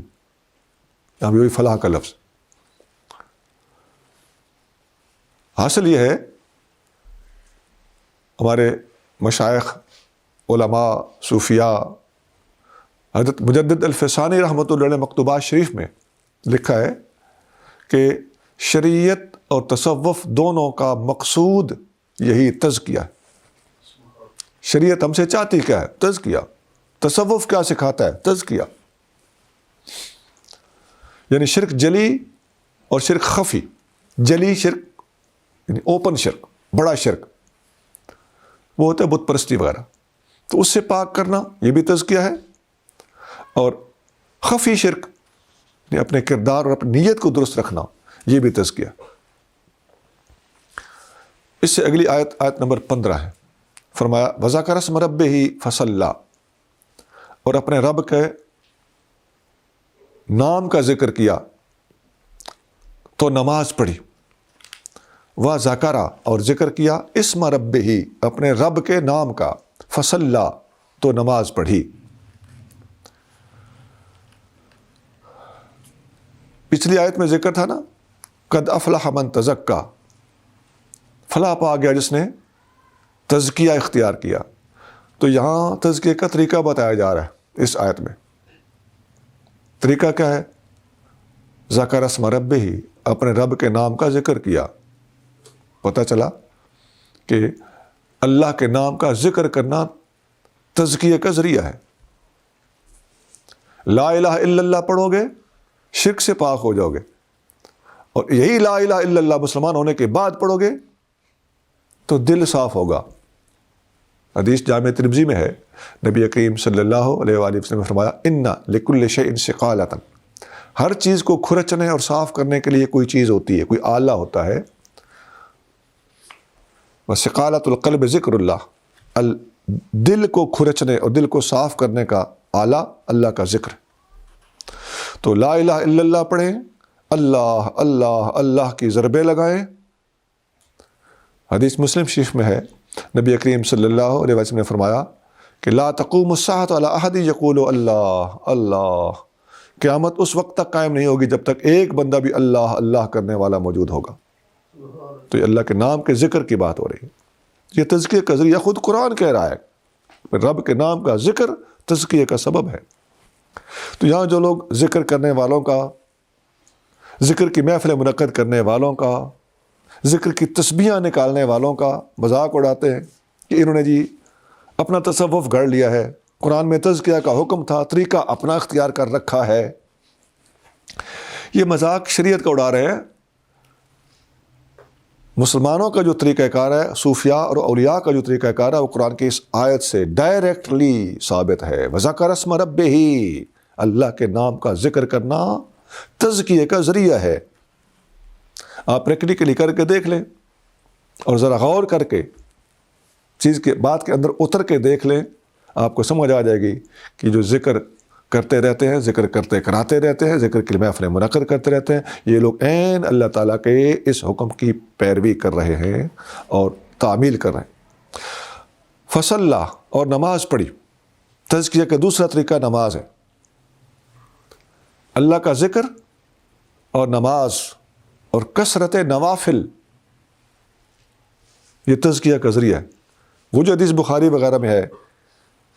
یہاں بھی وہی فلاح کا لفظ. حاصل یہ ہے ہمارے مشائخ، علماء، صوفیاء، حضرت مجدد الفسانی رحمۃ اللہ علیہ مکتوبات شریف میں لکھا ہے کہ شریعت اور تصوف دونوں کا مقصود یہی تزکیہ ہے. شریعت ہم سے چاہتی کیا ہے؟ تزکیہ. تصوف کیا سکھاتا ہے؟ تزکیہ. یعنی شرک جلی اور شرک خفی. جلی شرک یعنی اوپن شرک، بڑا شرک، وہ ہوتا ہے بت پرستی وغیرہ، تو اس سے پاک کرنا یہ بھی تزکیہ ہے. اور خفی شرک یعنی اپنے کردار اور اپنی نیت کو درست رکھنا، یہ بھی تزکیہ. اس سے اگلی آیت نمبر 15 ہے. فرمایا وذکر اسم ربہ فصلی، اور اپنے رب کے نام کا ذکر کیا تو نماز پڑھی. وذکر، اور ذکر کیا، اسم ربہ، اپنے رب کے نام کا، فصلی، تو نماز پڑھی. پچھلی آیت میں ذکر تھا نا قد افلح من تزکا، فلاح پا گیا جس نے تزکیہ اختیار کیا. تو یہاں تزکیہ کا طریقہ بتایا جا رہا ہے اس آیت میں. طریقہ کیا ہے؟ ذکر اسم ربہ، اپنے رب کے نام کا ذکر کیا. پتہ چلا کہ اللہ کے نام کا ذکر کرنا تزکیہ کا ذریعہ ہے. لا الہ الا اللہ پڑھو گے شرک سے پاک ہو جاؤ گے، اور یہی لا الہ الا اللہ مسلمان ہونے کے بعد پڑھو گے تو دل صاف ہوگا۔ حدیث جامع ترمذی میں ہے، نبی کریم صلی اللہ علیہ وآلہ وسلم نے فرمایا ان لکل شیء سقالۃ، ہر چیز کو کھرچنے اور صاف کرنے کے لیے کوئی چیز ہوتی ہے، کوئی آلہ ہوتا ہے۔ وسقالۃ القلب ذکر اللہ، دل کو کھرچنے اور دل کو صاف کرنے کا آلہ اللہ کا ذکر۔ تو لا الہ الا اللہ پڑھیں، اللہ اللہ اللہ کی ضربیں لگائیں۔ حدیث مسلم شریف میں ہے، نبی کریم صلی اللہ علیہ وسلم نے فرمایا کہ لا تقوم الساعۃ علی احد یقول اللہ اللہ، قیامت اس وقت تک قائم نہیں ہوگی جب تک ایک بندہ بھی اللہ اللہ کرنے والا موجود ہوگا۔ تو یہ اللہ کے نام کے ذکر کی بات ہو رہی ہے، یہ تزکیہ کا ذریعہ خود قرآن کہہ رہا ہے، رب کے نام کا ذکر تزکیہ کا سبب ہے۔ تو یہاں جو لوگ ذکر کرنے والوں کا، ذکر کی محفل منعقد کرنے والوں کا، ذکر کی تسبیحاں نکالنے والوں کا مذاق اڑاتے ہیں کہ انہوں نے جی اپنا تصوف گھڑ لیا ہے، قرآن میں تزکیہ کا حکم تھا، طریقہ اپنا اختیار کر رکھا ہے، یہ مذاق شریعت کا اڑا رہے ہیں۔ مسلمانوں کا جو طریقہ کار ہے، صوفیاء اور اولیاء کا جو طریقہ کار ہے، وہ قرآن کی اس آیت سے ڈائریکٹلی ثابت ہے۔ وَذَكَرَ اسْمَ رَبِّهِ، اللہ کے نام کا ذکر کرنا تزکیہ کا ذریعہ ہے۔ آپ پریکٹیکلی کر کے دیکھ لیں اور ذرا غور کر کے چیز کے بات کے اندر اتر کے دیکھ لیں، آپ کو سمجھ آ جائے گی کہ جو ذکر کرتے رہتے ہیں، ذکر کرتے کراتے رہتے ہیں، ذکر کی محفلیں منعقد کرتے رہتے ہیں، یہ لوگ عین اللہ تعالیٰ کے اس حکم کی پیروی کر رہے ہیں اور تعمیل کر رہے ہیں۔ فصلہ، اور نماز پڑھی۔ تزکیہ کا دوسرا طریقہ نماز ہے۔ اللہ کا ذکر اور نماز اور کثرت نوافل، یہ تزکیہ کا ذریعہ ہے۔ وہ جو حدیث بخاری وغیرہ میں ہے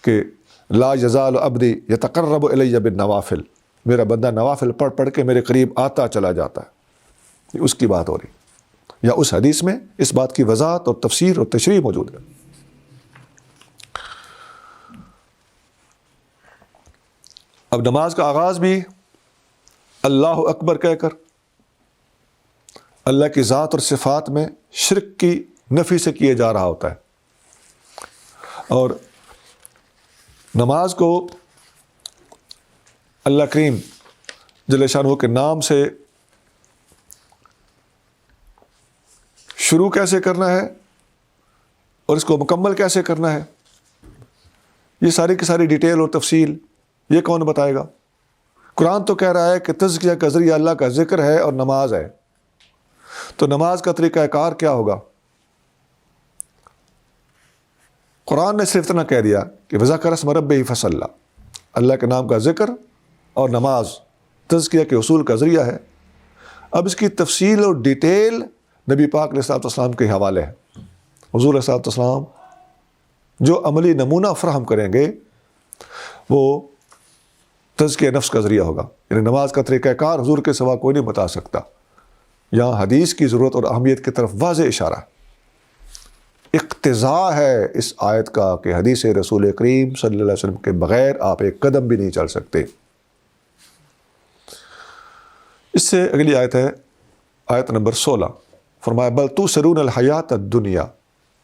کہ لا یزال عبدی یتقرب الی بالنوافل، میرا بندہ نوافل پڑھ پڑھ کے میرے قریب آتا چلا جاتا ہے، یہ اس کی بات ہو رہی، یا اس حدیث میں اس بات کی وضاحت اور تفسیر اور تشریح موجود ہے۔ اب نماز کا آغاز بھی اللہ اکبر کہہ کر، اللہ کی ذات اور صفات میں شرک کی نفی سے کیے جا رہا ہوتا ہے، اور نماز کو اللہ کریم جل شانہ کے نام سے شروع کیسے کرنا ہے اور اس کو مکمل کیسے کرنا ہے، یہ ساری کی ساری ڈیٹیل اور تفصیل یہ کون بتائے گا؟ قرآن تو کہہ رہا ہے کہ تزکیہ کا ذریعہ اللہ کا ذکر ہے اور نماز ہے، تو نماز کا طریقہ کار کیا ہوگا؟ قرآن نے صرف اتنا کہہ دیا کہ وَذَكَرَ اسْمَ رَبِّهِ فَصَلَّى، اللہ کے نام کا ذکر اور نماز تزکیہ کے اصول کا ذریعہ ہے۔ اب اس کی تفصیل اور ڈیٹیل نبی پاک علیہ الصلوۃ والسلام کے حوالے ہے۔ حضور علیہ الصلوۃ والسلام جو عملی نمونہ فراہم کریں گے وہ تزکیہ نفس کا ذریعہ ہوگا، یعنی نماز کا طریقہ کار حضور کے سوا کوئی نہیں بتا سکتا۔ یہاں حدیث کی ضرورت اور اہمیت کی طرف واضح اشارہ ہے، اقتضاء ہے اس آیت کا کہ حدیث رسول کریم صلی اللہ علیہ وسلم کے بغیر آپ ایک قدم بھی نہیں چل سکتے۔ اس سے اگلی آیت ہے آیت نمبر 16، فرمایا بل تؤثرون الحیات الدنیا،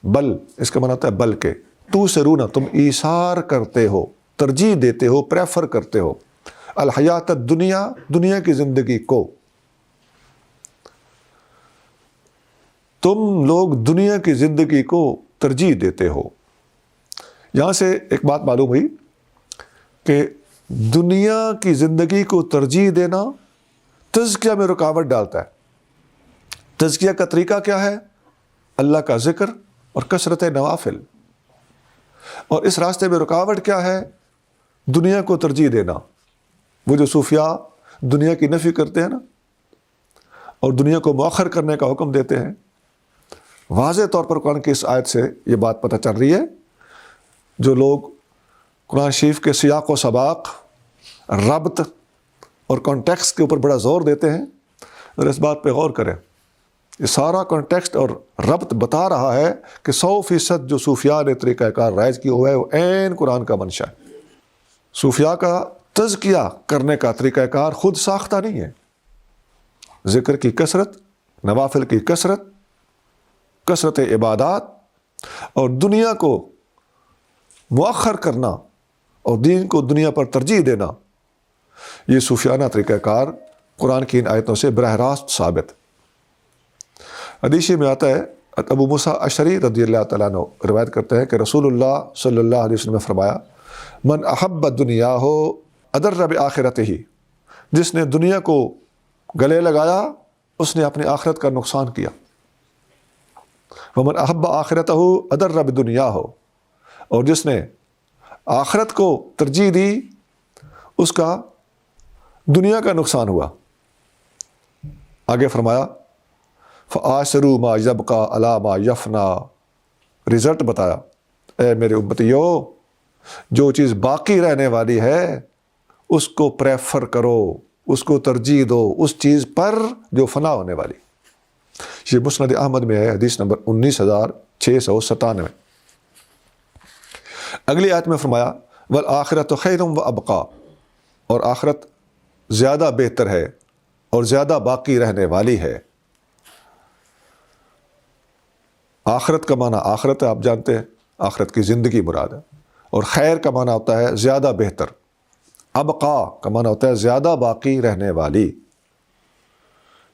بل اس کا معنی ہوتا ہے بلکہ، تؤثرون تم ایثار کرتے ہو، ترجیح دیتے ہو، پریفر کرتے ہو، الحیات الدنیا دنیا کی زندگی کو، تم لوگ دنیا کی زندگی کو ترجیح دیتے ہو۔ یہاں سے ایک بات معلوم ہوئی کہ دنیا کی زندگی کو ترجیح دینا تزکیہ میں رکاوٹ ڈالتا ہے۔ تزکیہ کا طریقہ کیا ہے؟ اللہ کا ذکر اور کثرت نوافل، اور اس راستے میں رکاوٹ کیا ہے؟ دنیا کو ترجیح دینا۔ وہ جو صوفیاء دنیا کی نفی کرتے ہیں نا اور دنیا کو مؤخر کرنے کا حکم دیتے ہیں، واضح طور پر قرآن کی اس آیت سے یہ بات پتہ چل رہی ہے۔ جو لوگ قرآن شریف کے سیاق و سباق، ربط اور کانٹیکسٹ کے اوپر بڑا زور دیتے ہیں، اور اس بات پہ غور کریں، یہ سارا کانٹیکسٹ اور ربط بتا رہا ہے کہ 100% جو صوفیاء نے طریقہ کار رائج کی ہوا ہے وہ عین قرآن کا منشا ہے۔ صوفیاء کا تزکیہ کرنے کا طریقہ کار خود ساختہ نہیں ہے. ذکر کی کثرت، نوافل کی کثرت عبادات اور دنیا کو مؤخر کرنا اور دین کو دنیا پر ترجیح دینا، یہ صوفیانہ طریقہ کار قرآن کی ان آیتوں سے براہ راست ثابت. حدیث میں آتا ہے، ابو موسیٰ اشعری رضی اللہ تعالیٰ عنہ روایت کرتے ہیں کہ رسول اللہ صلی اللہ علیہ وسلم نے فرمایا، من احب الدنیا ہو ادر بآخرتہ، جس نے دنیا کو گلے لگایا اس نے اپنی آخرت کا نقصان کیا. ومن احب آخرتہ ادر بدنیا ہو، اور جس نے آخرت کو ترجیح دی اس کا دنیا کا نقصان ہوا. آگے فرمایا فآشروا ما یبقى علی ما یفنا، رزلٹ بتایا، اے میرے امتیو، جو چیز باقی رہنے والی ہے اس کو پریفر کرو، اس کو ترجیح دو اس چیز پر جو فنا ہونے والی. یہ مسند احمد میں ہے، حدیث نمبر 19697. اگلی آیت میں فرمایا والآخرۃ خیر وابقیٰ، اور آخرت زیادہ بہتر ہے اور زیادہ باقی رہنے والی ہے. آخرت کا معنی آخرت ہے، آپ جانتے ہیں آخرت کی زندگی مراد ہے، اور خیر کا معنی ہوتا ہے زیادہ بہتر، ابقا کا معنی ہوتا ہے زیادہ باقی رہنے والی.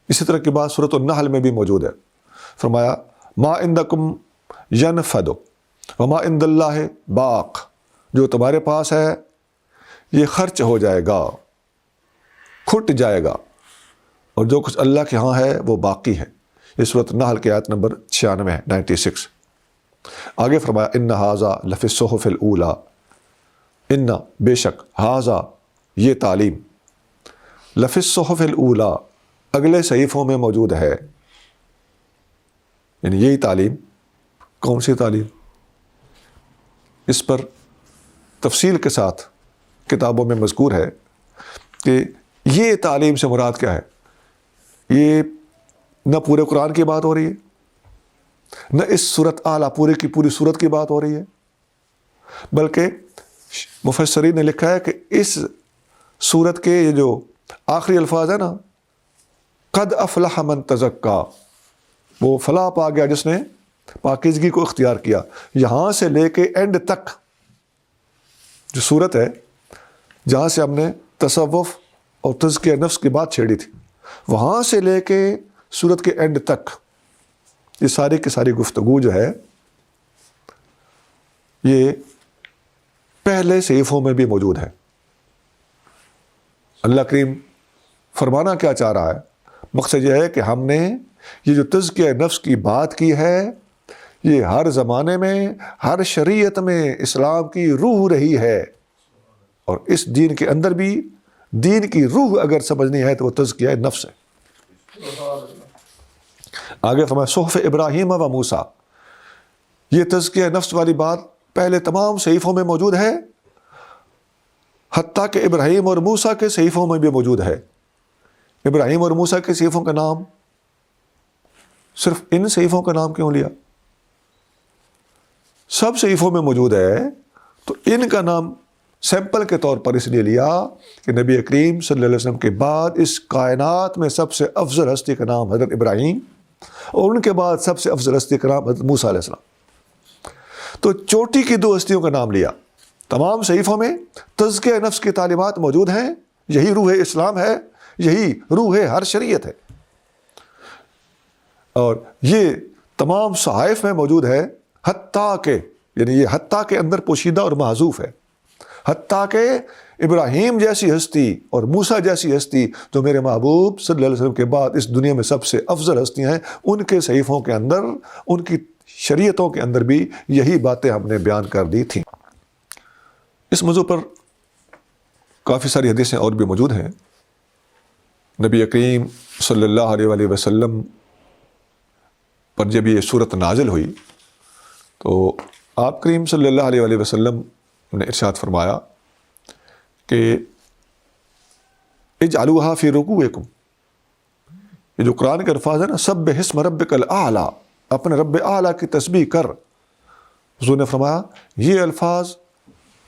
اسی طرح کی بات سورۃ النحل میں بھی موجود ہے. فرمایا ما عندکم ینفد وما عند اللہ باق، جو تمہارے پاس ہے یہ خرچ ہو جائے گا، کھٹ جائے گا، اور جو کچھ اللہ کے ہاں ہے وہ باقی ہے. یہ سورۃ النحل کی آیت نمبر 96 ہے، 96. آگے فرمایا ان ھذا لفی الصحف الاولی، ان بے شک ھذا یہ تعلیم، لفی الصحف الاولی اگلے صحیفوں میں موجود ہے. یعنی یہی تعلیم. کون سی تعلیم؟ اس پر تفصیل کے ساتھ کتابوں میں مذکور ہے کہ یہ تعلیم سے مراد کیا ہے. یہ نہ پورے قرآن کی بات ہو رہی ہے، نہ اس صورت اعلیٰ پورے کی پوری صورت کی بات ہو رہی ہے، بلکہ مفسرین نے لکھا ہے کہ اس صورت کے یہ جو آخری الفاظ ہیں نا، قد افلح من تزکا، وہ فلاح پا گیا جس نے پاکیزگی کو اختیار کیا. یہاں سے لے کے اینڈ تک جو صورت ہے، جہاں سے ہم نے تصوف اور تزکیہ نفس کی بات چھیڑی تھی، وہاں سے لے کے صورت کے اینڈ تک یہ ساری کی ساری گفتگو جو ہے یہ پہلے صحیفوں میں بھی موجود ہے. اللہ کریم فرمانا کیا چاہ رہا ہے؟ مقصد یہ ہے کہ ہم نے یہ جو تزکیہ نفس کی بات کی ہے، یہ ہر زمانے میں ہر شریعت میں اسلام کی روح رہی ہے، اور اس دین کے اندر بھی دین کی روح اگر سمجھنی ہے تو وہ تزکیہ نفس ہے. آگے فرمایا صحف ابراہیم و موسیٰ، یہ تزکیہ نفس والی بات پہلے تمام صحیفوں میں موجود ہے، حتیٰ کہ ابراہیم اور موسیٰ کے صحیفوں میں بھی موجود ہے. ابراہیم اور موسیٰ کے صحیفوں کا نام صرف ان صحیفوں کا نام کیوں لیا؟ سب صحیفوں میں موجود ہے، تو ان کا نام سیمپل کے طور پر اس لیے لیا کہ نبی کریم صلی اللہ علیہ وسلم کے بعد اس کائنات میں سب سے افضل ہستی کا نام حضرت ابراہیم، اور ان کے بعد سب سے افضل ہستی کا نام حضرت موسیٰ علیہ السلام. تو چوٹی کی دو ہستیوں کا نام لیا. تمام صحیفوں میں تزکیہ نفس کی تعلیمات موجود ہیں، یہی روح اسلام ہے، یہی روح ہر شریعت ہے، اور یہ تمام صحائف میں موجود ہے، حتیٰ کہ یعنی یہ حتیٰ کے اندر پوشیدہ اور محذوف ہے. حتیٰ کہ ابراہیم جیسی ہستی اور موسیٰ جیسی ہستی جو میرے محبوب صلی اللہ علیہ وسلم کے بعد اس دنیا میں سب سے افضل ہستیاں ہیں، ان کے صحیفوں کے اندر، ان کی شریعتوں کے اندر بھی یہی باتیں ہم نے بیان کر دی تھیں. اس موضوع پر کافی ساری حدیثیں اور بھی موجود ہیں. نبی کریم صلی اللہ علیہ وآلہ وسلم پر جب یہ صورت نازل ہوئی تو آپ کریم صلی اللہ علیہ وآلہ وسلم نے ارشاد فرمایا کہ اجعلوها فی رکوعکم، یہ جو قرآن کے الفاظ ہے نا، سبح اسم ربک الاعلی، اپنے رب اعلیٰ کی تسبیح کر. حضور نے فرمایا یہ الفاظ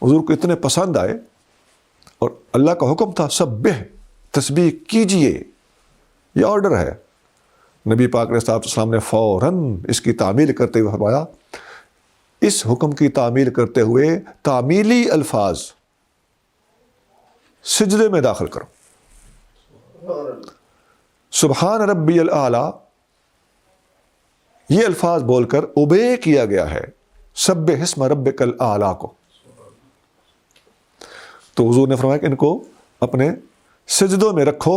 حضور کو اتنے پسند آئے اور اللہ کا حکم تھا سبح، تسبیح کیجئے، یہ آرڈر ہے۔ نبی پاک علیہ السلام نے فوراً اس کی تعمیل کرتے ہوئے فرمایا، اس حکم کی تعمیل کرتے ہوئے تعمیلی الفاظ سجدے میں داخل کرو۔ سبحان ربی الاعلیٰ، یہ الفاظ بول کر اوبے کیا گیا ہے سبح اسم ربک الاعلیٰ کو۔ تو حضور نے فرمایا کہ ان کو اپنے سجدوں میں رکھو۔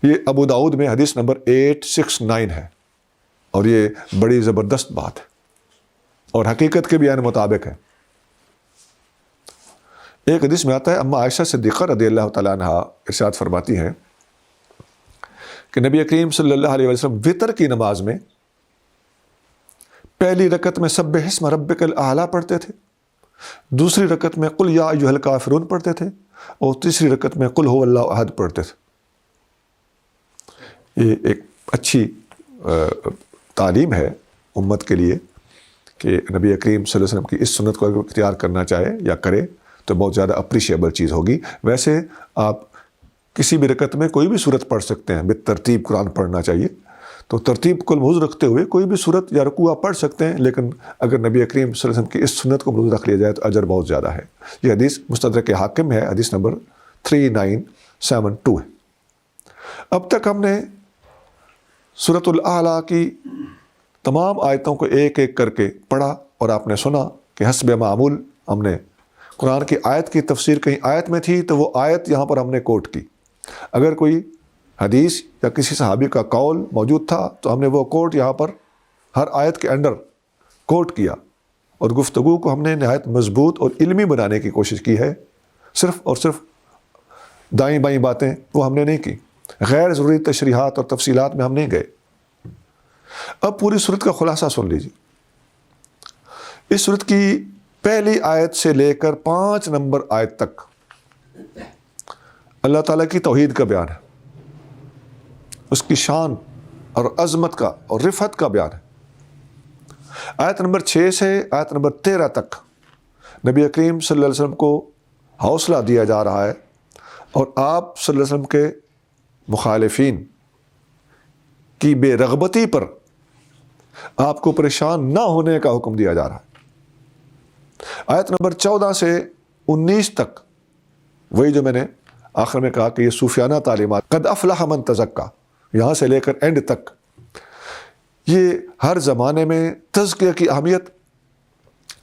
یہ ابو داؤد میں حدیث نمبر 869 ہے، اور یہ بڑی زبردست بات ہے اور حقیقت کے بیان مطابق ہے۔ ایک حدیث میں آتا ہے، اما عائشہ صدیقہ رضی اللہ تعالیٰ عنہ ارشاد فرماتی ہیں کہ نبی کریم صلی اللہ علیہ وسلم وتر کی نماز میں پہلی رکعت میں سبح اسم ربک الاعلیٰ پڑھتے تھے، دوسری رکعت میں قل یا ایھا الکافرون پڑھتے تھے، اور تیسری رکعت میں قل ھو اللہ احد پڑھتے تھے۔ یہ ایک اچھی تعلیم ہے امت کے لیے کہ نبی کریم صلی اللہ علیہ وسلم کی اس سنت کو اگر اختیار کرنا چاہے یا کرے تو بہت زیادہ اپریشیبل چیز ہوگی۔ ویسے آپ کسی بھی رکعت میں کوئی بھی صورت پڑھ سکتے ہیں، بالترتیب قرآن پڑھنا چاہیے، تو ترتیب کو ملحوظ رکھتے ہوئے کوئی بھی صورت یا رکوع آپ پڑھ سکتے ہیں، لیکن اگر نبی کریم صلی اللہ علیہ وسلم کی اس سنت کو ملحوظ رکھ لیا جائے تو اجر بہت زیادہ ہے۔ یہ حدیث مستدرک حاکم ہے، حدیث نمبر 3972 ہے۔ اب تک ہم نے سورۃ الاعلیٰ کی تمام آیتوں کو ایک ایک کر کے پڑھا، اور آپ نے سنا کہ حسب معمول ہم نے قرآن کی آیت کی تفسیر کہیں آیت میں تھی تو وہ آیت یہاں پر ہم نے کوٹ کی، اگر کوئی حدیث یا کسی صحابی کا قول موجود تھا تو ہم نے وہ کوٹ یہاں پر ہر آیت کے انڈر کوٹ کیا، اور گفتگو کو ہم نے نہایت مضبوط اور علمی بنانے کی کوشش کی ہے۔ صرف اور صرف دائیں بائیں باتیں وہ ہم نے نہیں کی، غیر ضروری تشریحات اور تفصیلات میں ہم نہیں گئے۔ اب پوری سورت کا خلاصہ سن لیجیے۔ اس سورت کی پہلی آیت سے لے کر 5 نمبر آیت تک اللہ تعالیٰ کی توحید کا بیان ہے، اس کی شان اور عظمت کا اور رفعت کا بیان ہے۔ آیت نمبر 6 سے آیت نمبر 13 تک نبی کریم صلی اللہ علیہ وسلم کو حوصلہ دیا جا رہا ہے، اور آپ صلی اللہ علیہ وسلم کے مخالفین کی بے رغبتی پر آپ کو پریشان نہ ہونے کا حکم دیا جا رہا ہے۔ آیت نمبر 14 سے 19 تک وہی جو میں نے آخر میں کہا کہ یہ صوفیانہ تعلیمات، قد افلح من تزکا، یہاں سے لے کر اینڈ تک یہ ہر زمانے میں تزکیہ کی اہمیت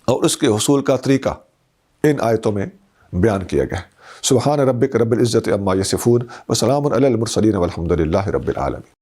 اور اس کے حصول کا طریقہ ان آیتوں میں بیان کیا گیا ہے۔ سبحان ربک رب العزت عما یصفون وسلام علی المرسلین والحمد للہ رب العالمین۔